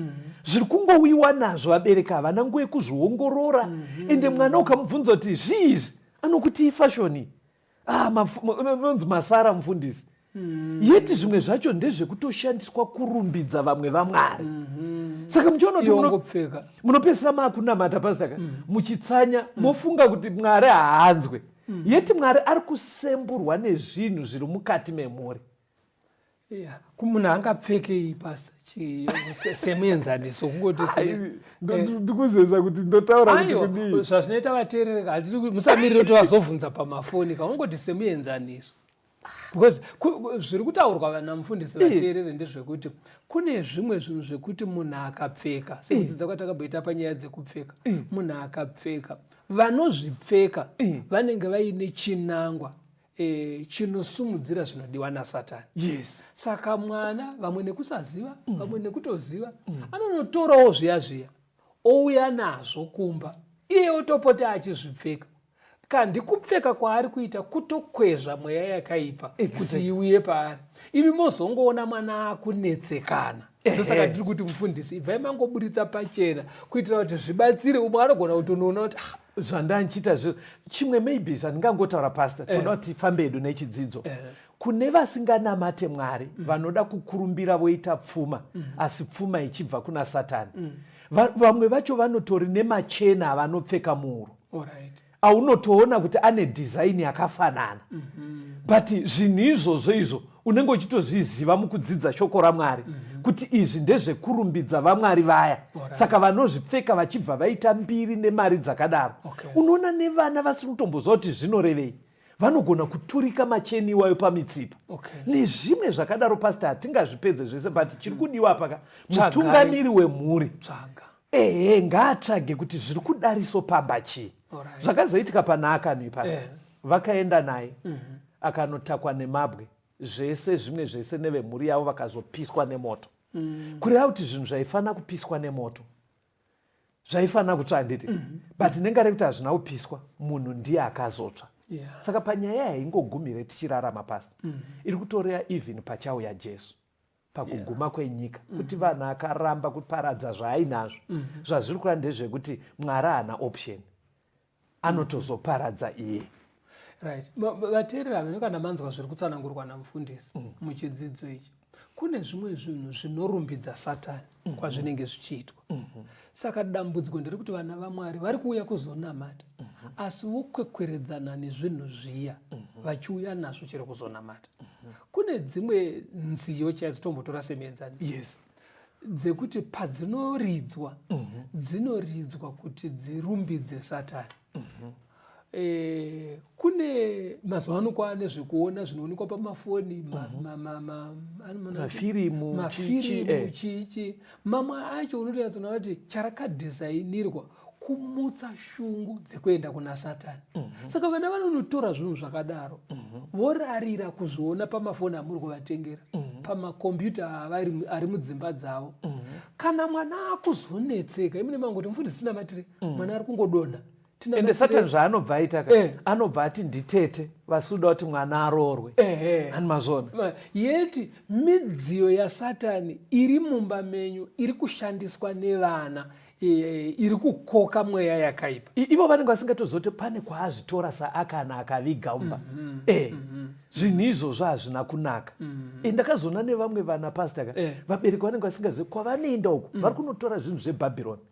zviri kungowiwa nazvo vabereki havana nguva yekuzviongorora ende mwana ukamubvunza kuti zviizvi anokuti ifashoni nonzi Masara mufundisi yeti zvimwe zvacho ndezvekutoshandiswa kurumbidza vamwe vaMwari. Saka muchiona kuti munopesera maakunamata pastor muchitsanya mofunga kuti Mwari haanzwe. Yeti Mwari ari kusemburwa nezvinhu zviri mukati memhuri. Munhu angapfekei pastor semuenzaniso kungoti ndikuzeza kuti ndotaura kuti kudii zvazvinoita vateereri musamirire kuti vazobvunza pamafoni kaungoti semuenzaniso. Because zviri kutaurwa namufundisi vateereri ndezvekuti kune zvimwe zvinhu zvekuti munhu akapfeka sekudzidza kwatakabhoita panyaya dzekupfeka munhu akapfeka vanozvipfeka vanenge vaine chinangwa chinosumudzira zvinodiwa naSatani. Yes. Saka mwana vamwe nekusaziva vamwe nekutoziva anonotorawo zviya ouya nazvo kumba iye otopota achizvipfeka. Kandi kupfeka kwaari kuita kutokwezva mweya yakaipa kuti iuye paari. Ivi mozongoona mwana akunetsekana. Ndosaka ndiri kuti mufundisi ibvai mangoburitsa pachena kuitira kuti zvibatsire umwe anogona kutonoona kuti zvandandichita chimwe maybe zvandingangotaura pastor toda kuti tifambe hedu nechidzidzo. Kune vasinganamate Mwari vanoda kukurumbira voita pfuma asi pfuma ichibva kuna Satani. Vamwe vacho vanotori nemachena avanopfeka muhuro. Aunotoona kuti ane design yakafanana. But zvinhu izvozvo izvo unenge uchitozviziva mukudzidza shoko raMwari kuti izvi ndezvekurumbidza vaMwari vaya. Saka vanozvipfeka vachibva vaita mbiri nemari dzakadaro. Unoona nevana vasiri kutomboziva kuti zvinorevei vanogona kuturika macheni iwayo pamitsipa. Nezvimwe zvakadaro pastor hatingazvipedze zvese but chiri kudiwa paka mutungamiri wemhuri ngaatsvage kuti zviri kudariso pamba chii. Zvakazoitika pana Akani pastor vakaenda naye akanotakwa nemabwe zvese zvimwe zvese nevemhuri yavo vakazopiswa nemoto. Kureva kuti zvinhu zvaifanira kupiswa nemoto zvaifanira kutsva nditi but nengari kuti hazvina kupiswa munhu ndiye akazotsva. Saka panyaya yaingogumire tichirarama pastor iri kutoreva even pachauya Jesu pakuguma kwenyika kuti vanhu akaramba kuparadza zvaainazvo zvazviri kureva ndezvekuti Mwari haana option anotozoparadza iye. Vateereri havene kana manzwa zviri kutsanangurwa namufundisi muchidzidzo ichi. Kune zvimwe zvinhu zvinorumbidza Satani kwazvinenge zvichiitwa. Saka dambudziko ndiri kuti vana vaMwari vari kuuya kuzonamata asi vokwekweredzana nezvinhu zviya vachiuya nazvo chiri kuzonamata. Kune dzimwe nziyo chadzitombotora semuenzaniso dzekuti padzinoridzwa dzinoridzwa kuti dzirumbidze Satani. Kune mazuva ano kwaane zvekuona zvinoonekwa pamafoni mafirimu chichi mamwe acho unotoyatsoona kuti charakadhizainirwa kumutsa shungu dzekuenda kuna Satani. Saka vana vanonotora zvinhu zvakadaro vorarira kuzviona pamafoni amuri kuvatengera pamakombiyuta ari mudzimba dzavo. Kana mwana akuzonetseka imwe mangoti mufundisi tinamatire mwana ari kungodonha ende Satani zvaanobva aita anobva ati nditete vasuda kuti mwana aroorwe. Ani mazvona yeti midziyo yaSatani iri mumba menyu iri kushandiswa nevana iri kukoka mweya yakaipa. Ivo vanenge vasingatozoti pane kwaazvitora saAkani akaviga umba. Zvinhu izvozvo hazvina kunaka. Ndakazoona nevamwe vana pastor vabereki vanenge vasingazivi kwavanoenda uko vari kunotora zvinhu zvebhabhironi.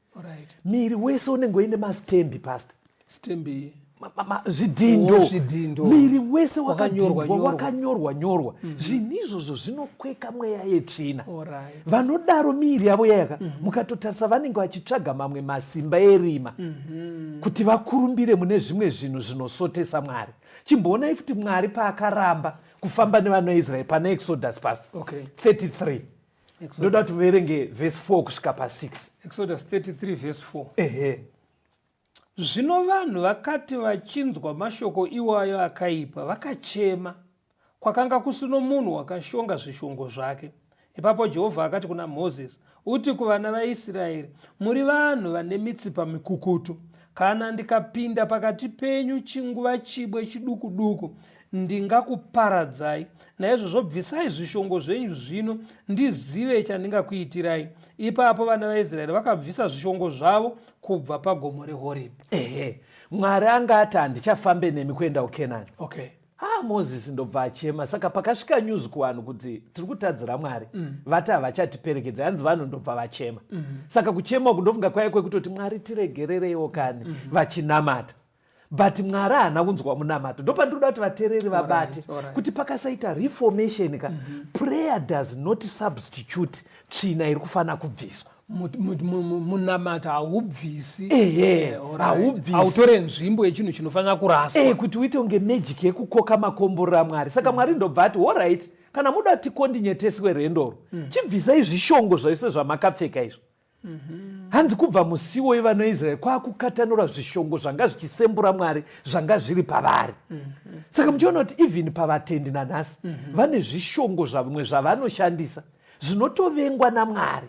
Miri wese unenge uine mastembi pastor. Stembi zvidhindo miri wese Wakanyorwa. wakanyorwa zvinhu izvozvo zvinokweka mweya yetsvina. Vanodaro miri yavo yaka mukatotarisa vanenge vachitsvaga mamwe masimba erima kuti vakurumbire mune zvimwe zvinhu zvinosotesa Mwari. Chimboonai futi Mwari paakaramba kufamba nevana vaIsraeri pana Exodus past 33. Ndoda kuti uverenge verse 4 kusvika pa6. Exodus 33 verse 4. Zvino vanhu vakati vachinzwa mashoko iwayo akaipa vakachema, kwakanga kusino munhu wakashonga zvishongo zvake. Ipapo Jehovha akati kuna Moses, uti kuvana vaIsraeri, muri vanhu vane mitsipa mikukutu. Kana ndikapinda pakati penyu chinguva chibwe chiduku duku, ndingakuparadzai. Naizvozvo bvisai zvishongo zvenyu zvino ndizive chandingakuitirai. Ipapo vana vaIsraeri vakabvisa zvishongo zvavo kubva pagomo reHorebhi. Mwari anga ati handichafambe nemi kuenda kuKenani. Mozisi ndobva achema. Saka pakasvika news kuvanhu kuti tiri kutadzira Mwari, vati havachatiperekedza, hanzi vanhu ndobva vachema. Saka kuchema kundofunga kwaiye kwekutoti Mwari tiregerereiwo kani vachinamata. But Mwari haana kunzwa munamato. Ndopandinoda kuti vateereri vabate kuti pakasaita reformation prayer does not substitute tsvina iri kufanira kubviswa. Munamata haubvisi, hautore nzvimbo yechinhu chinofanira kuraswa, kuti uite unge magic yekukoka makomboro aMwari. Saka Mwari ndobva ati alright, kana muda tikondinyeteswe rwendoro, chibvisai zvishongo zvose zvamakapfeka izvo. Hanzi kubva musiwo wevana vaIsraeri kwakukatanura zvishongo zvanga zvichisembura Mwari zvanga zviri pavari. Saka muchiona kuti even pavatendi nanhasi vane zvishongo zvavimwe zvavanoshandisa zvinotovengwa naMwari.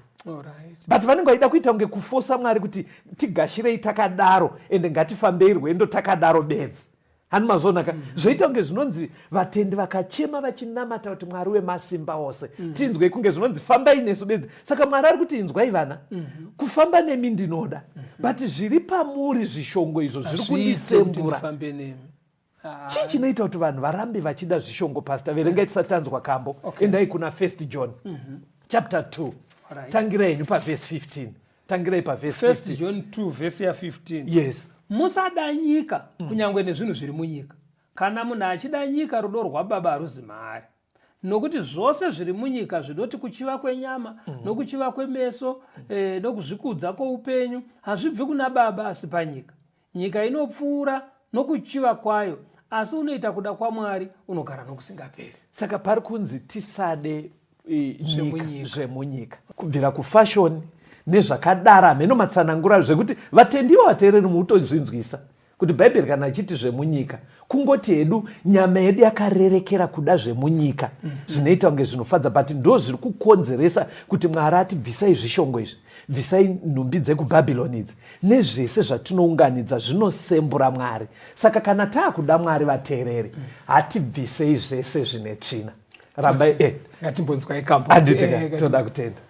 But vanenge vaida kuita kunge kufosa Mwari kuti tigashirei takadaro ende ngatifambei rwendo takadaro bedzi. Hani mazonaka zvoita kunge zvinonzi vatendi vakachema vachinamata kuti Mwari wemasimba ose tinzwe kunge zvinonzi fambai nesu bedzi. Saka Mwari ari kuti inzwai vana, kufamba nemi ndinoda, but zviri pamuri zvishongo izvo zviri kundisembura. Chii chinoita kuti vanhu varambe vachida zvishongo? Pastor, verengai tisatanzwa kambo. Endai kuna 1 John chapter 2. Tangirai henyu paverse 15. Tangirai paverse 1 John 2 verse ya 15. Yes. Musada nyika kunyangwe nezvinhu zviri munyika. Kana munhu achida nyika, rudo rwaBaba haruzi maari. Nokuti zvose zviri munyika zvinoti kuchiva kwenyama, nokuchiva kwemeso, nokuzvikudza kwoupenyu, hazvibvi kuna Baba asi panyika. Nyika inopfuura nokuchiva kwayo, asi unoita kuda kwaMwari unogara nokusingaperi. Saka pari kunzi tisade zvemunyika, kubvira kufashoni nezvakadara hameno matsanangura zvekuti vatendiwo vateereri mutozvinzwisa kuti Bhaibheri kana achiti zvemunyika kungoti hedu nyama yedu yakarerekera kuda zvemunyika zvinoita kunge zvinofadza, but ndo zviri kukonzeresa kuti Mwari ati bvisai zvishongo izvi, bvisai nhumbi dzekubhabhironi idzi nezvese zvatinounganidza zvinosembura Mwari. Saka kana taakuda Mwari vateereri, hatibvisei zvese zvine tsvina. Rambai ngatimbonzwai kambo. Anditi toda kutenda.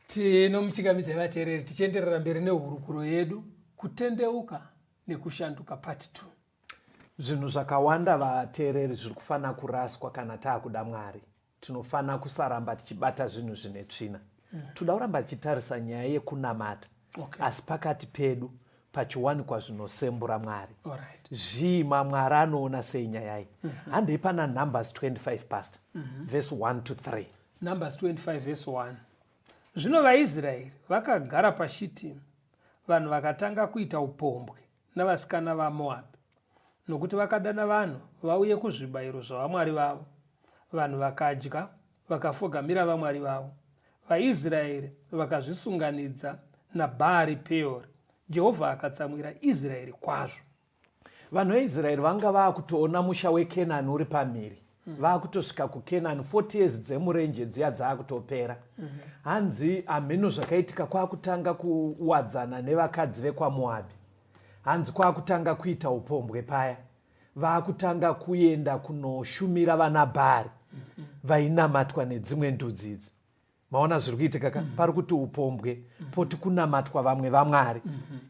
Tinomuchingamidzai vateereri tichienderera mberi nehurukuro yedu, kutendeuka nekushanduka part 2. Zvinhu zvakawanda vateereri zviri kufanira kuraswa kana taakuda Mwari. Tinofanira kusaramba tichibata zvinhu zvine tsvina. Toda kuramba tichitarisa nyaya yekunamata, asi pakati pedu pachiwanikwa zvinosembura Mwari. Zvima Mwari anoona sei nyaya iyi? Handei pana Numbers 25 pastor verse 1 to 3. Numbers 25 verse 1. Zvino vaIsraeri vakagara paShitimu, vanhu vakatanga kuita upombwe navasikana vaMoabhu, nokuti vakadana vanhu vauye kuzvibayiro zvavamwari vavo. Vanhu vakadya, vakafogamira vamwari vavo. vaisraeri vakazvisunganidza naBhaari Peori, Jehovha akatsamwira Israeri kwazvo. Vanhu veIsraeri vanga vakutoona musha weKenani uri pamhiri. Vakutosvika kuKenani 40 years dzemurenje dziya dzakutopera. Hanzi amheno zvakaitika kwakutanga kuwadzana nevakadzi vekwaMoabhi. Hanzi kwakutanga kuita upombwe paya. Vakutanga kuenda kunoshumira vanaBhaari vainamatwa nedzimwe ndudzi idzi. Maona zviri kuitika pari kuti upombwe poti kunamatwa vamwe vamwari.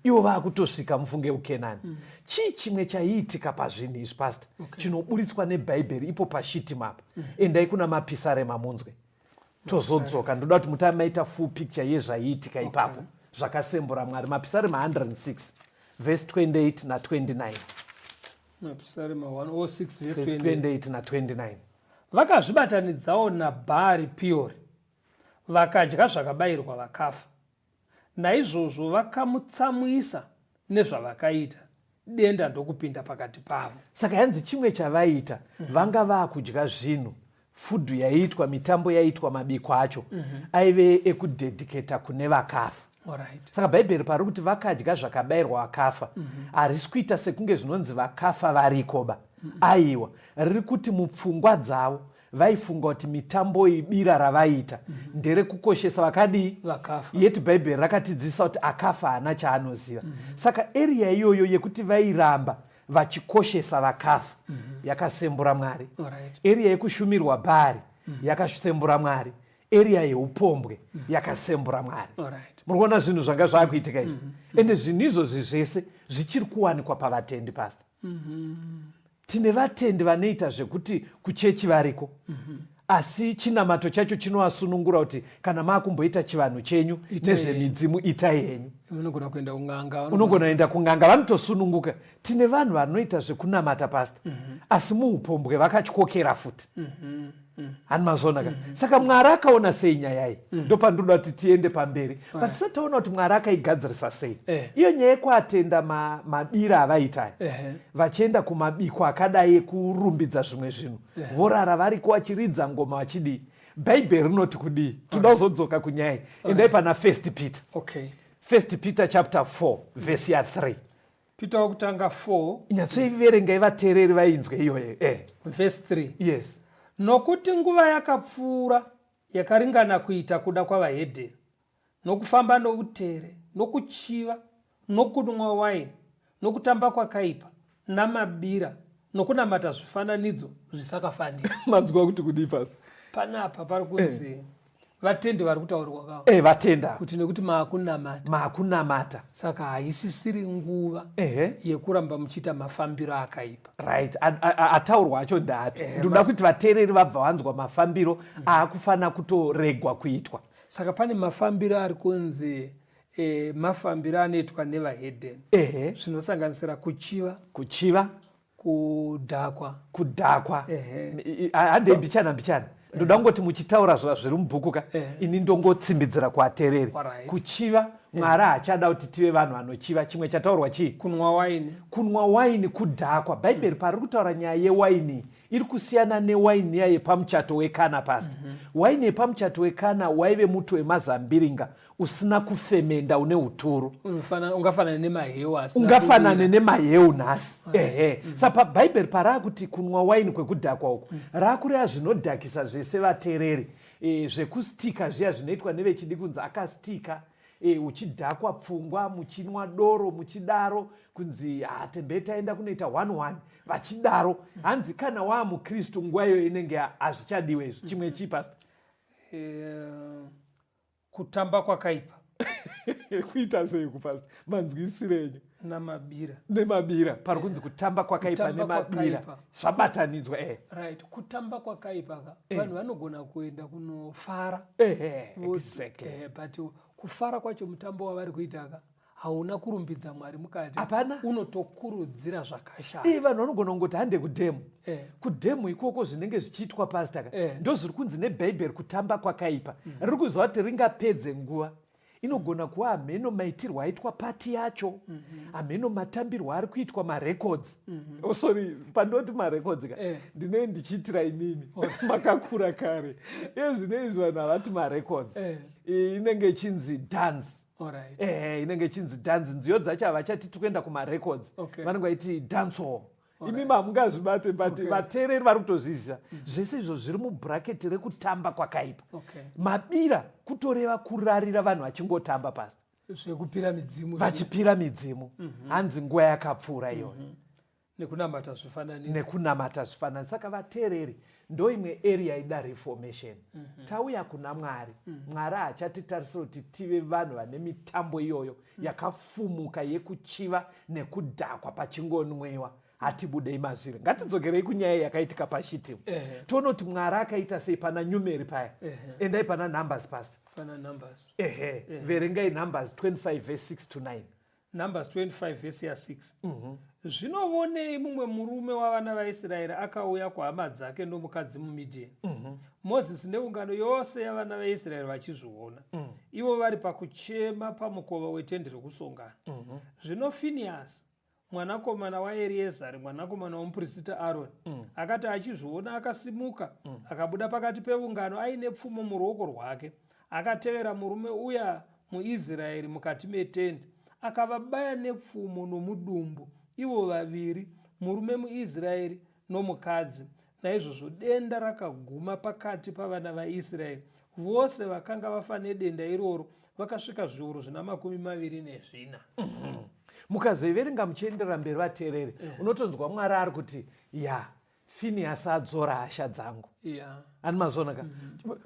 Ivo vakutosvika mufunge uKenani. Chii chimwe chaiitika pazvinhu izvi pastor chinoburitswa neBhaibheri ipo pashiti mapa. Endai kuna mapisarema munzwe. Tozodzoka ndoda kuti mutamaita full picture yezvaiitika ipapo. Zvakasembura Mwari. Mapisarema 106 verse 28 na 29. Mapisarema 106 verse 28 na 29. Vakazvibatanidzawo naBhaari Peori, vakadya zvakabayirwa vakafa. Naizvozvo vakamutsamwisa nezvavakaita, denda ndokupinda pakati pavo. Saka yanzi chimwe chavaita, vanga vakudya zvinhu, fudhu yaiitwa, mitambo yaiitwa, mabiko acho aive ekudedicata kune vakafa. Saka Bhaibheri pari kuti vakadya zvakabayirwa vakafa, harisi kuita sekunge zvinonzi vakafa varikoba. Aiwa, riri kuti mupfungwa dzavo vaifunga kuti mitambo ibira ravaita ndere kukoshesa vakadii vakafa. Yeti Bhaibheri rakatidzidzisa kuti akafa hana chaanoziva. Saka area iyoyo yekuti vairamba vachikoshesa vakafa yakasembura Mwari. Area yekushumirwa Bhaari yakasembura Mwari. Area yeupombwe yakasembura Mwari. Muri kuona zvinhu zvanga zvakuitika izvi. Ende zvinhu izvozvi zvese zvichiri kuwanikwa pavatendi pastor. Tine vatendi vanoita zvekuti kuchechi variko. Asi chinamato chacho chinovasunungura kuti kana makumboita chivanhu chenyu nezvemidzimu itai henyu. Unogona kuenda kung'anga. Unogona kuenda kung'anga, vanotosununguka. Tine vanhu vanoita zvekunamata pastor. Asi muupombwe vakatyokera futi. Hani mazonaka. Saka Mwari akaona sei nyaya iyi. Ndopandinoda kuti tiende pamberi. Patisati taona kuti Mwari akaigadzirisa sei. Iyo nyaya yekuatenda mabira avaita. Vachienda kumabiko akadai ekurumbidza zvimwe zvinhu. Vorara variko vachiridza ngoma vachidii. Bhaibheri rinoti kudii. Toda kuzodzoka kunyaya iyi. Endai pana 1 Peter. 1 Peter chapter 4 verse ya 3. Peter wokutanga 4. Inyatsoiverengai vateereri vainzwe iyoyo. Verse 3. Yes. Nokuti nguva yakapfuura yakaringana kuita kuda kwavahedheni, nokufamba noutere, nokuchiva, nokunwa waini, nokutamba kwakaipa, namabira, nokunamata zvifananidzo zvisakafanira. Manzwa kuti kudii pasi? Panapa pari kunzi vatendi vari kutaurirwa kawo. Vatenda. Kuti nekuti maakunamata. Maakunamata. Saka haisisiri nguva yekuramba muchiita mafambiro akaipa. Right. Ataurwa acho ndaapi. Ndoda kuti vateereri vabva vanzwa mafambiro akufana kutoregwa kuitwa. Saka pane mafambiro ari kunzi mafambiro anoitwa nevahedheni. Zvinosanganisira kuchiva, kudhakwa. Hande mbichana. Ndoda ngoti muchitaura zviri mubhuku ini ndongotsimbidzira kuateereri. Kuchiva, Mwari haachada kuti tive vanhu vanochiva. Chimwe chataurwa chii? Kunwa waini, kudhakwa. Bhaibheri pari kutaura nyaya yewaini iri kusiyana newaini iya yepamuchato wekana pastor. Waini yepamuchato wekana waive muto wemazambiringa usina kufemenda une uturu. Ungafanana nemaheu asi. Ungafanana nemaheu nhasi. Saka Bhaibheri parakuti kunwa waini kwekudhakwa uku rakureva zvinodhakisa zvese vateereri. Zvekustika zviya zvinoitwa nevechidi kunzi akastika. Uchidhakwa pfungwa, muchinwa doro, muchidaro kunzi tembei taenda kunoita 1-1 vachidaro. Hanzi kana waamukristu nguva iyo inenge hazvichadiwe izvi. Chimwe chii pastor? Kutamba kwakaipa. Kuita sei kupastor? Manzwisirenyu. Nemabira. Pari kunzi kutamba kwakaipa nemabira. Zvabatanidzwa. Right. Kutamba kwakaipa vanhu vanogona kuenda kunofara. Exactly. But kufara kwacho mutambo wavari kuita hauna kurumbidza Mwari mukati. Hapana. Unotokurudzira zvakashama. Vanhu vanogona kungoti hande kudhemu. Kudhemu ikoko zvinenge zvichiitwa pastor ndo zviri kunzi neBhaibheri kutamba kwakaipa. Riri kuziva kuti ringapedze nguva inogona kuva hameno maitirwo aitwa pati yacho, hameno matambirwo ari kuitwa marecords. Sorry, pandoti marecords ka ndinenge ndichiitira imimi makakura kare. Zvinezvi vanhu havati marecords, inenge ichinzi dance. Inenge ichinzi dance. Nziyo dzacho havachati tikuenda kumarecords, vanenge vaiti dancehall. Imimi hamungazvibate, but vateereri vari kutozviziva. Zvese izvo zviri mubhuraketi rekutamba kwakaipa. Mabira kutoreva kurarira vanhu vachingotamba pasi, zvekupira midzimu, vachipira midzimu. Hanzi nguva yakapfuura iyoyo. Nekunamata zvifananidzo. Nekunamata zvifananidzo. Saka vateereri ndo imwe area ida reformation. Tauya kuna Mwari. Mwari hachatitarisira kuti tive vanhu vane mitambo iyoyo yakafumuka yekuchiva nekudhakwa pachingonwiwa. Hatibudei mazviri. Ngatidzokerei kunyaya yakaitika paShitimu. Toona kuti Mwari akaita sei pana nyumeri paya. Endai pana Numbers pastor. Pana Numbers. Verengai Numbers 25 verse 6 to 9. Numbers 25 verse 6. Zvinovonei mumwe murume wavana vaIsraeri akauya kuhama dzake nomukadzi muMidhiani. Mozisi neungano yose yavana vaIsraeri vachizviona. Ivo vari pakuchema pamukova wetende rekusongana. Zvino Finehasi mwanakomana waEreazari, mwanakomana womuprista Aroni, akati achizviona akasimuka, akabuda pakati peungano aine pfumo muruoko rwake. Akatevera murume uya muIsraeri mukati metende, akavabaya nepfumo nomudumbu, ivo vaviri, murume muIsraeri nomukadzi. Naizvozvo denda rakaguma pakati pavana vaIsraeri. Vose vakanga vafa nedenda iroro vakasvika zviuru zvina 24. Mukazoiverenga muchienderera mberi vateereri, unotonzwa Mwari ari kuti Finehasi adzora hasha dzangu. Ani mazonaka.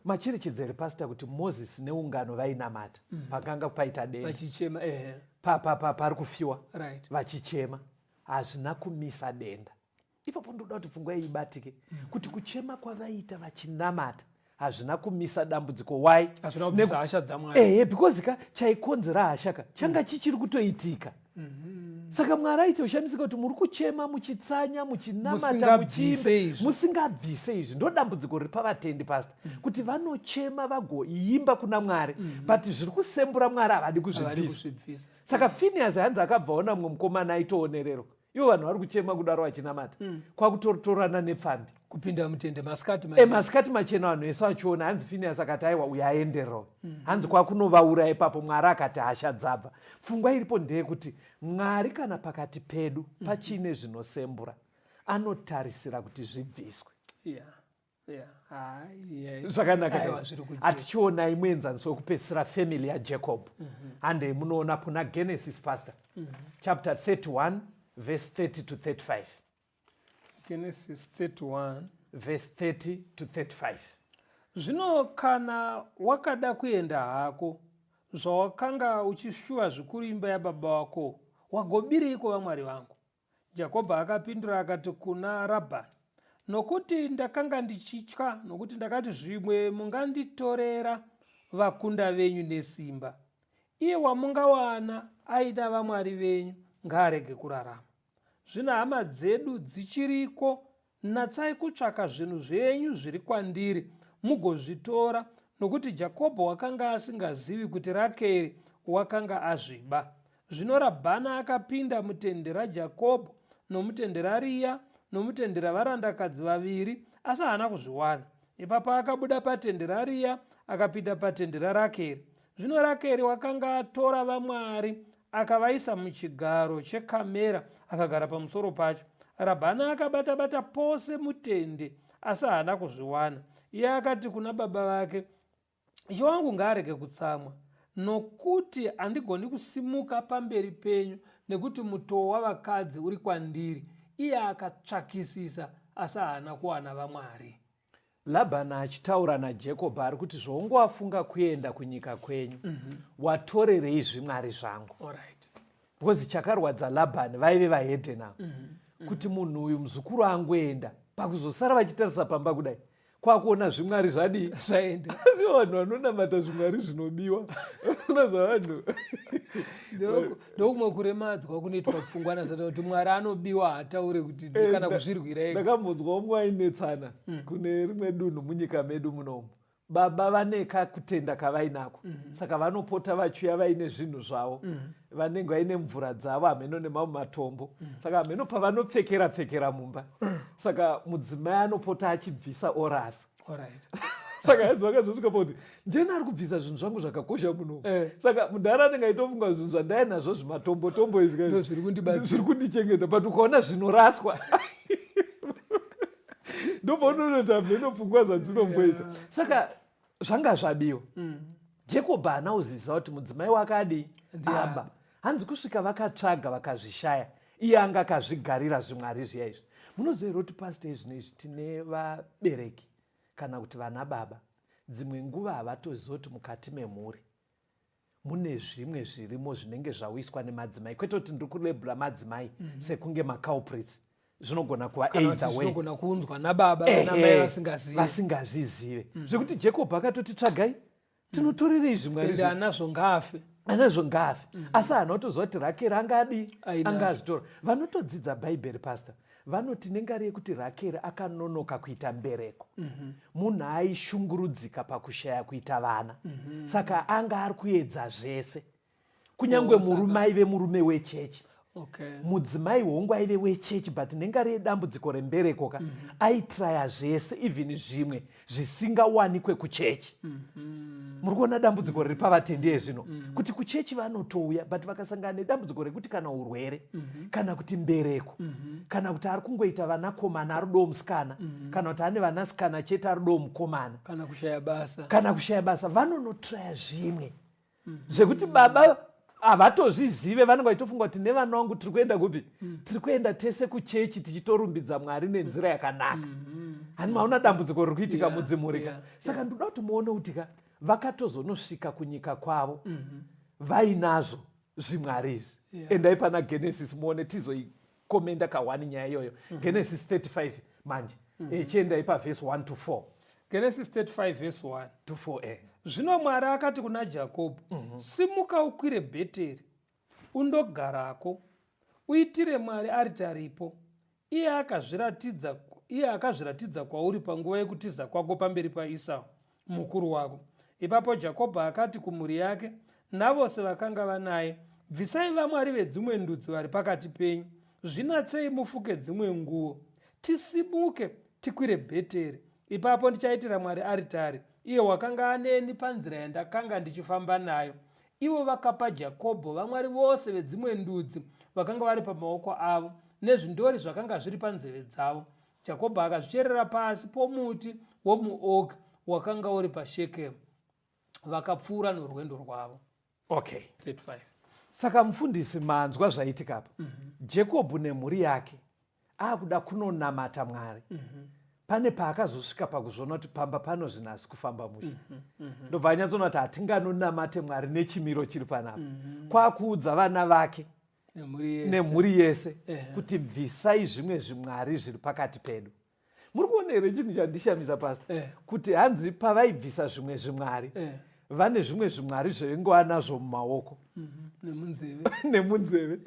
Macherechedzere pastor kuti Mozisi neungano vainamata pakanga paita denda. Vachichema pari kufiwa. Vachichema. Hazvina kumisa denda. Ipapo ndoda kuti pfungwa ibatike kuti kuchema kwavaita vachinamata hazvina kumisa dambudziko. Why? Hazvina kubvisa hasha dzaMwari. Because chaikonzera hasha changa chichiri kutoitika. Saka Mwari aiti ushamisika kuti muri kuchema muchitsanya muchinamata musingabvise izvi. Ndo dambudziko riri pavatendi pastor, kuti vanochema vagoimba kuna Mwari, but zviri kusembura Mwari havadi kuzvibvisa. Saka Finehasi hanzi akabvaona mumwe mukomana aitoonerero, ivo vanhu vari kuchema kudaro vachinamata, kwakutorana nepfambi kupinda mutende masikati machena. Vanhu vese vachiona, hanzi Finehasi akati aiwa uyo aenderero, hanzi kwakunovaura ipapo. Mwari akati hasha dzabva. Pfungwa iripo ndeyekuti Mwari kana pakati pedu pachine zvinosembura, anotarisira kuti zvibviswe. Zvakanaka. Hatichiona imwe enzaniso yokupedzisira family yaJacob. Handei munoona puna Genesis pastor chapter 31 verse 30 to 35. Genesis 31 verse 30 to 35. Zvino kana wakada kuenda hako zvawakanga uchishuva zvikuru imba yababa wako, wagobireiko vamwari vangu? Jakobho akapindura akati kuna Rabhani, nokuti ndakanga ndichitya, nokuti ndakati zvimwe munganditorera vakunda venyu nesimba. Iye wamungawana aida vamwari venyu ngaarege kurarama. Zvino hama dzedu dzichiriko, natsai kutsvaka zvinhu zvenyu zviri kwandiri mugozvitora, nokuti Jakobho wakanga asingazivi kuti Rakeri wakanga azviba. Zvino Rabhani akapinda mutende raJakobho nomutende raRea nomutende ravarandakadzi vaviri, asi haana kuzviwana. Ipapo akabuda patende raRea akapinda patende raRakeri. Zvino Rakeri wakanga atora vamwari akavaisa muchigaro chekamera akagara pamusoro pacho. Rabhani akabata-bata pose mutende, asi haana kuzviwana. Iye akati kuna baba vake, ishe wangu ngaarege kutsamwa, nokuti handigoni kusimuka pamberi penyu, nekuti mutoo wavakadzi uri kwandiri. Iye akatsvakisisa, asi haana kuwana vamwari. Labhani achitaura naJakobho ari kuti zvaungowafunga kuenda kunyika kwenyu, watorerei zvimwari zvangu. Because chakarwadza Labhani vaive vahedhe navo, kuti munhu uyu muzukuru angoenda, pakuzosara vachitarisa pamba kudai, kwakuona zvimwari zvadii zvaenda. Asi vanhu vanonamata zvimwari zvinobiwa unoza vanhu ndokumwe kuremadzwa kunoitwa pfungwana zata kuti Mwari anobiwa hataure kuti kana kuzvirwira ega. Ndakambonzwa umwe ainetsana kune rimwe dunhu munyika medu munomu. baba vane kakutenda kavainako saka vanopota vachiuya vaine zvinhu zvavo vanenge vaine mvura dzavo hameno nemamwe matombo saka hameno pavanopfekera mumba saka mudzimai anopota achibvisa orasa saka hanzi vakazosvika pauti ndeni ari kubvisa zvinhu zvangu zvakakosha muno saka mudhara anenge aitofunga zvinhu zvandai nazvo zvimatombotombo izvi zviri kundichengeta but ukaona zvinoraswa ndopaunonoti hameno pfungwa zvadzinomboita saka zvanga zvabiwa Jacob haana kuzivisa kuti mudzimai wake adi amba hanzi kusvika vakatsvaga vakazvishaya iye anga akazvigarira zvimwari zviya izvi. Munoziva kuti pasi tezvino izvi tine vabereki kana kuti vana baba dzimwe nguva havatoziva kuti mukati memhuri mune zvimwe zvirimo zvinenge zvawiswa nemadzimai kwete kuti ndiri kulebhura madzimai sekunge maculprits zvinogona kuva either way zvinogona kuunzwa nababa namai vasingazvizive zvekuti Jacob akatoti tsvagai tinotorerei zvimwari anazvo ngaafe asi hana kutoziva kuti Rakeri angazvitora. Vanotodzidza bhaibheri pastor vanoti nengari yekuti Rakeri akanonoka kuita mbereko munhu aishungurudzika pakushaya kuita vana saka anga ari kuedza zvese kunyange murume aive murume wechechi mudzimai hongu aive wechechi but nengari yedambudziko rembereko aitraya zvese even zvimwe zvisingawanikwe kuchechi. Muri kuona dambudziko riri pavatendi zvino kuti kuchechi vanotouya but vakasangana nedambudziko rekuti kana urwere kana kuti mbereko kana kuti ari kungoita vanakomana ari do musikana kana kuti ane vanasikana chete ari do mukomana kana kushaya basa vanonotraya zvimwe zvekuti baba havatozvizive vanenge vachitofunga kuti nevana vangu tiri kuenda kupi tiri kuenda tese kuchechi tichitorumbidza Mwari nenzira yakanaka hani maona dambudziko riri kuitika mudzimurika saka ndoda kuti muone kuti vakatozonosvika kunyika kwavo vainazvo zvimwari izvi endai pana Genesis muone tizoikomenda ka1 nyaya iyoyo Genesis 35 manje chiendai pavhesi 1 to 4 Genesis 35 verse 1 to 4 Zvino Mwari akati kuna Jakobho, simuka ukwire Bheteri, undogarako, uitire Mwari aritaripo. Iye akazviratidza kwauri panguva yekutiza kwako pamberi paEsau, mukuru wako. Ipapo Jakobho akati kumhuri yake, navose vakanga vanaye, bvisai vamwari vedzimwe ndudzi vari pakati penyu, zvinatsei mufuke dzimwe nguo, tisimuke tikwire Bheteri. Ipapo ndichaitira Mwari aritari, iye wakanga aneni panzira yandakanga ndichifamba nayo. Ivo vakapa Jakobho vamwari vose vedzimwe ndudzi vakanga vari pamaoko avo nezvindori zvakanga zviri panzeve dzavo. Jakobho akazvicherera pasi pomuti womuoga wakanga uri paShekemu. Vakapfuura norwendo rwavo. 35. Saka mufundisi manzwa zvaitika apa. Jakobho nemhuri yake akuda kunonamata Mwari. Pane paakazosvika pakuzviona kuti pamba pano zvinhu asi kufamba mushe ndobva anyatsoona kuti hatinganonamate Mwari nechimiro chiri panapa kwakuudza vana vake nemhuri yese kuti bvisai zvimwe zvimwari zviri pakati pedu. Muri kuona here chinhu chandishamisa pasi kuti hanzi pavaibvisa zvimwe zvimwari vane zvimwe zvimwari zvavengova nazvo mumaoko nemunzeve.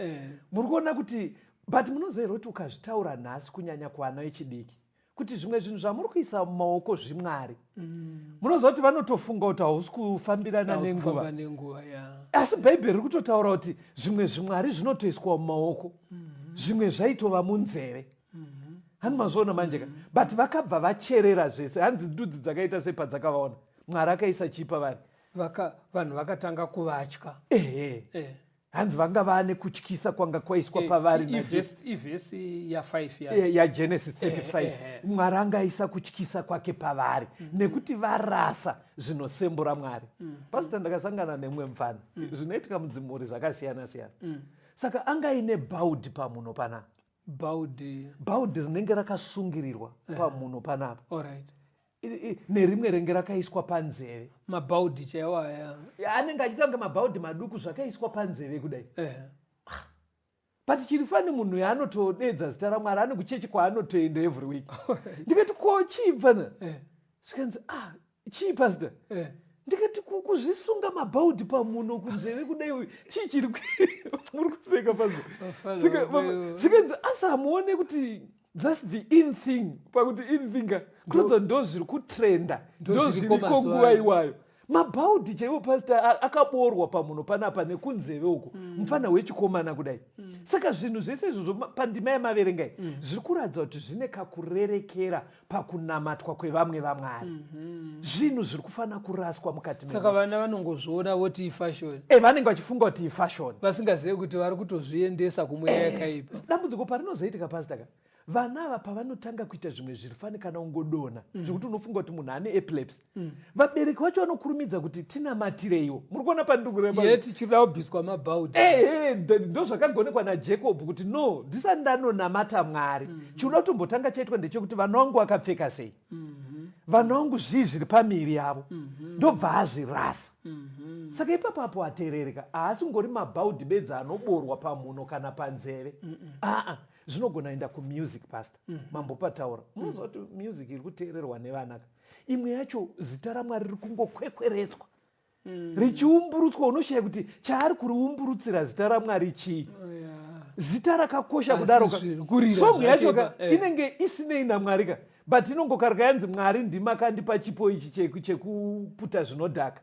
Muri kuona kuti but munoziva kuti ukazvitaura nhasi kunyanya kuana vechidiki kuti zvimwe zvinhu zvamuri kuisa mumaoko zvimwari munoziva kuti vanotofunga kuti hausi kufambirana nenguva asi bhaibheri riri kutotaura kuti zvimwe zvimwari zvinotoiswa mumaoko zvimwe zvaitova munzeve. Hani mazviona manjeka but vakabva vacherera zvese. Hanzi ndudzi dzakaita sepadzakavaona Mwari akaisa chipa vanhu vakatanga kuvatya. Hanzi vanga vane kutyisa kwanga kwaiswa pavari ivhesi ya5 yaGenesis 35 Mwari angaisa kutyisa kwake pavari nekuti varasa zvinosembura Mwari. Pasita ndakasangana nemwe mfana zvinoitika mudzimhuri zvakasiyana siyana saka angaine bhaudhi pamuno panapa bhaudhi rinenge rakasungirirwa pamuno panapa nerimwe renge rakaiswa panzeve mabhaudhi chaiwo aya anenge achitanga mabhaudhi maduku zvakaiswa panzeve kudai but chiri fani munhu yaanotodedza zita raMwari ane kuchechi kwaanotoenda every week ndikati ko chipana zvikanzi chii pastor ndikati kuzvisunga mabhaudhi pamuno kunzeve kudai chii chiri muri kuseka pastor zvikanzi asi hamuone kuti That's the in thing. Pakuti in thing kutoza ndo zviri kutrenda, ndo zviriko zviriko nguva mazuva iwayo. Mabhaudhi chaiwo pastor akaborwa pamuno panapa nekunzeve uko, mufana wechikomana kudai. Saka zvinhu zvese izvozvo pandima yemaverengai zviri kuratidza kuti zvine kakurerekera pakunamatwa kwevamwe vamwari. Zvinhu zviri kufana kuraswa mukati saka vana vanongozviona voti ifashoni, vanenge vachifunga kuti ifashoni, vasingazivi kuti vari kutozviendesa kumweya yakaipa. Dambudziko parinozoitika pastor, vana ava pavanotanga kuita zvimwe zviri fani kana ungodona zvekuti unofunga kuti munhu ane epilepsy, vabereki vacho vanokurumidza kuti tinamatireiwo. Muri kuona pandikureva yeti chida kubviswa mabhaudhi. ndo zvakagonekwa naJacob kuti no, ndisati ndanonamata Mwari, chinoda kutombotanga chaitwa ndechekuti vana vangu vakapfeka sei, vana vangu zvii zviri pamiri yavo, ndobva azvirasa. Saka ipapapo aterereka, haasi ngori mabhaudhi bedzi anoborwa pamuno kana panzeve. Zvinogona enda kumusic pastor. Mambopataura munoziva kuti music iri kuteererwa nevana, imwe yacho zita raMwari riri kungokwekweretswa, richiumburutswa. Unoshaya kuti chaari kuriumburutsira zita raMwari chii? Zita rakakosha kudaro. Song yacho inenge isinei naMwari ka, but inongokaruka yanzi Mwari ndima akandipa chipo ichi chekuputa zvinodhaka,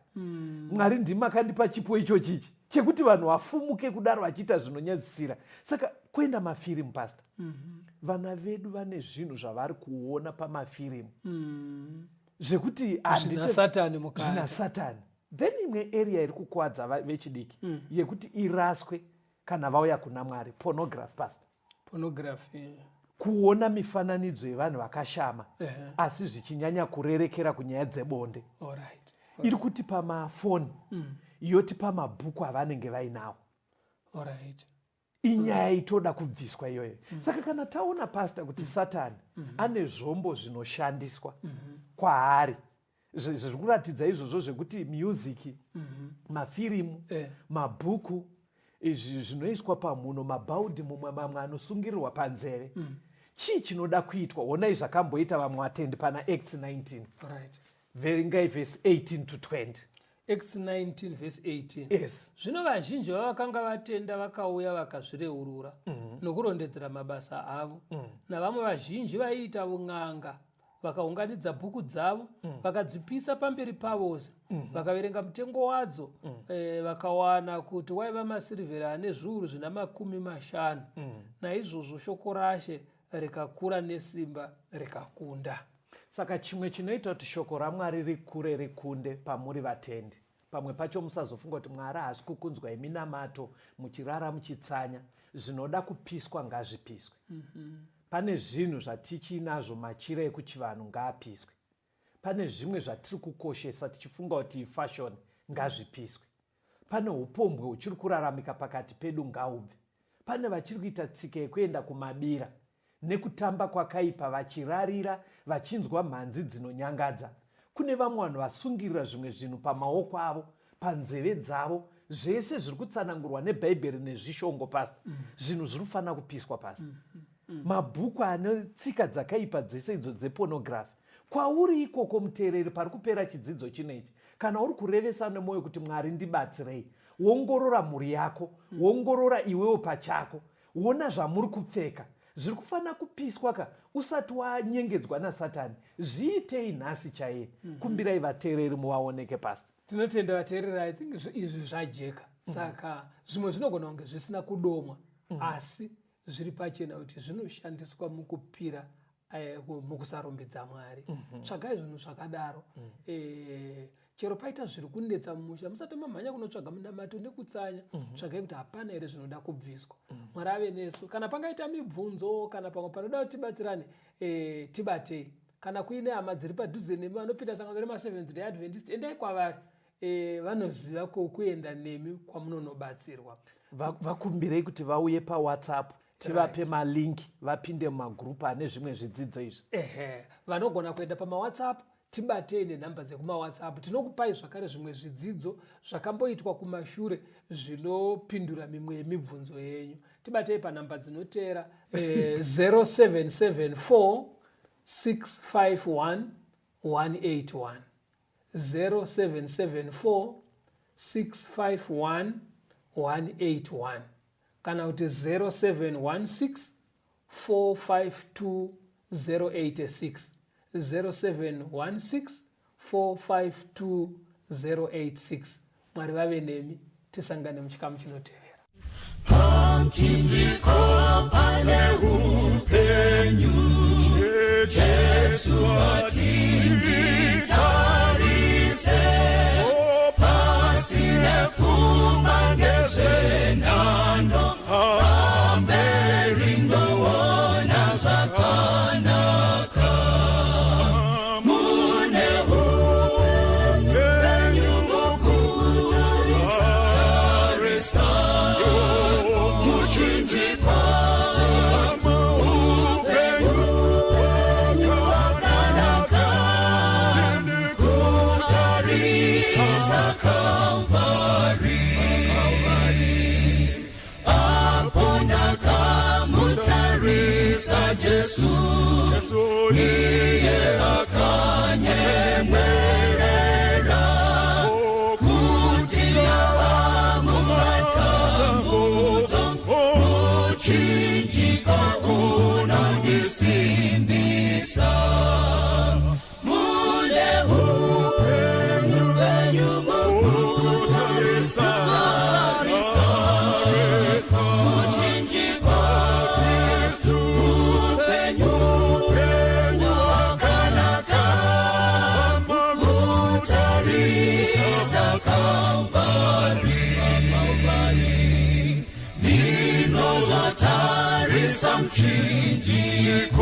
Mwari ndima akandipa chipo icho chichi chekuti vanhu vafumuke kudaro vachiita zvinonyadzisira. Saka kuenda mafirimu pastor, vana vedu vane zvinhu zvavari kuona pamafirimu zvekuti zvina Satani. Then imwe area iri kukwadza vechidiki yekuti iraswe kana vauya kuna Mwari, pornography pastor. Pornography, kuona mifananidzo yevanhu vakashama asi zvichinyanya kurerekera kunyaya dzebonde. Iri kuti pamafoni, yoti pamabhuku avanenge vainawo. Inyaya itoda kubviswa iyoyo. Saka kana taona pastor kuti Satani ane zvombo zvinoshandiswa kwaari, zviri kuratidza izvozvo zvekuti music, mafirimu, mabhuku, izvi zvinoiswa pamuno, mabhaudhi mumwe mamwe anosungirirwa panzeve, chii chinoda kuitwa? Onai zvakamboita vamwe vatendi pana Acts 19, verengai verse 18 to 20. Acts 19 verse 18. Yes. Zvino vazhinji vavakanga vatenda vakauya vakazvireurura nokurondedzera mabasa avo, navamwe vazhinji vaiita un'anga vakaunganidza bhuku dzavo vakadzipisa pamberi pavose, vakaverenga mutengo wadzo, vakawana kuti waiva masirivheri ane zviuru zvina 50. Naizvozvo shoko raShe rikakura nesimba rikakunda. Saka chimwe chinoita kuti shoko raMwari rikure rikunde pamuri vatendi, pamwe pacho musazofunga kuti Mwari haasi kukunzwa iminamato muchirara muchitsanya, zvinoda kupiswa ngazvipiswe. Pane zvinhu zvatichiinazvo machira ekuchivanhu ngaapiswe. Pane zvimwe zvatiri kukoshesa tichifunga kuti ifashoni ngazvipiswe. Pane upombwe huchiri kuraramika pakati pedu ngahubve. Pane vachiri kuita tsika yekuenda kumabira nekutamba kwakaipa, vachirarira, vachinzwa mhanzi dzinonyangadza. Kune vamwe vanhu vasungirira zvimwe zvinhu pamaoko avo, panzeve dzavo, zvese zviri kutsanangurwa neBhaibheri nezvishongo pastor. Zvinhu zviri kufanira kupiswa pastor. Mabhuku ane tsika dzakaipa dzese idzo dzepornography. Kwauri ikoko muteereri pari kupera chidzidzo chinechi, kana uri kurevesa nemwoyo kuti Mwari ndibatsirei, wongorora mhuri yako, wongorora iwewo pachako, wona zvamuri kupfeka zviri kufanira kupiswa ka usati wanyengedzwa naSatani. Zviitei nhasi chaiye. Kumbirai vateereri muvaoneke pastor. Tinotenda vateereri, I think izvi zvajeka. Saka zvimwe zvinogona kunge zvisina kudomwa, asi zviri pachena kuti zvinoshandiswa mukupira, mukusarumbidza Mwari. Tsvagai zvinhu zvakadaro. Chero paita zviri kunetsa mumusha, musati mamhanya kunotsvaga munamato nekutsanya, tsvagai kuti hapana here zvinoda kubviswa. Mwari ave nesu. Kana pangaita mibvunzo, kana pamwe panoda kuti tibatsirane, tibatei. Kana kuine hama dziri padhuze nemi vanopinda sangano rema7th Day Adventist, endai kwavari, vanoziva kuenda nemi kwamunonobatsirwa. Vakumbirei kuti vauye paWhatsApp, tivape malinki vapinde mumagrupu ane zvimwe zvidzidzo izvi. Vanogona kuenda pamaWhatsApp, tibatei nenhamba dzekumaWhatsApp. Tinokupai zvakare zvimwe zvidzidzo zvakamboitwa kumashure zvinopindura mimwe yemibvunzo yenyu. Tibatei panhamba dzinotera 0774 651 181, 0774 651 181, kana kuti 0716 452-086 0716 452-086. Mwari vave nemi, tisangane muchikamu chinotevera. Pamchinjiko pane upenyu, Jesu atingitarise, pasine pfuma ngezvenhando, pamberi ndoona zvakanaka. Mune upenyu mukutarisa, muchinjikwa upenyu hwakanaka, kutarisa Kalvari. Apo ndakamutarisa Jesu, iye akanyemwerera, kuti ava mumatambudzo, muchinjika unondisimbisa. Mune upenyu mukutarisa, muchinjikwa Kristu, upenyu hwakanaka, kutarisa Kalvari. Ndinozotarisa muchinjikwa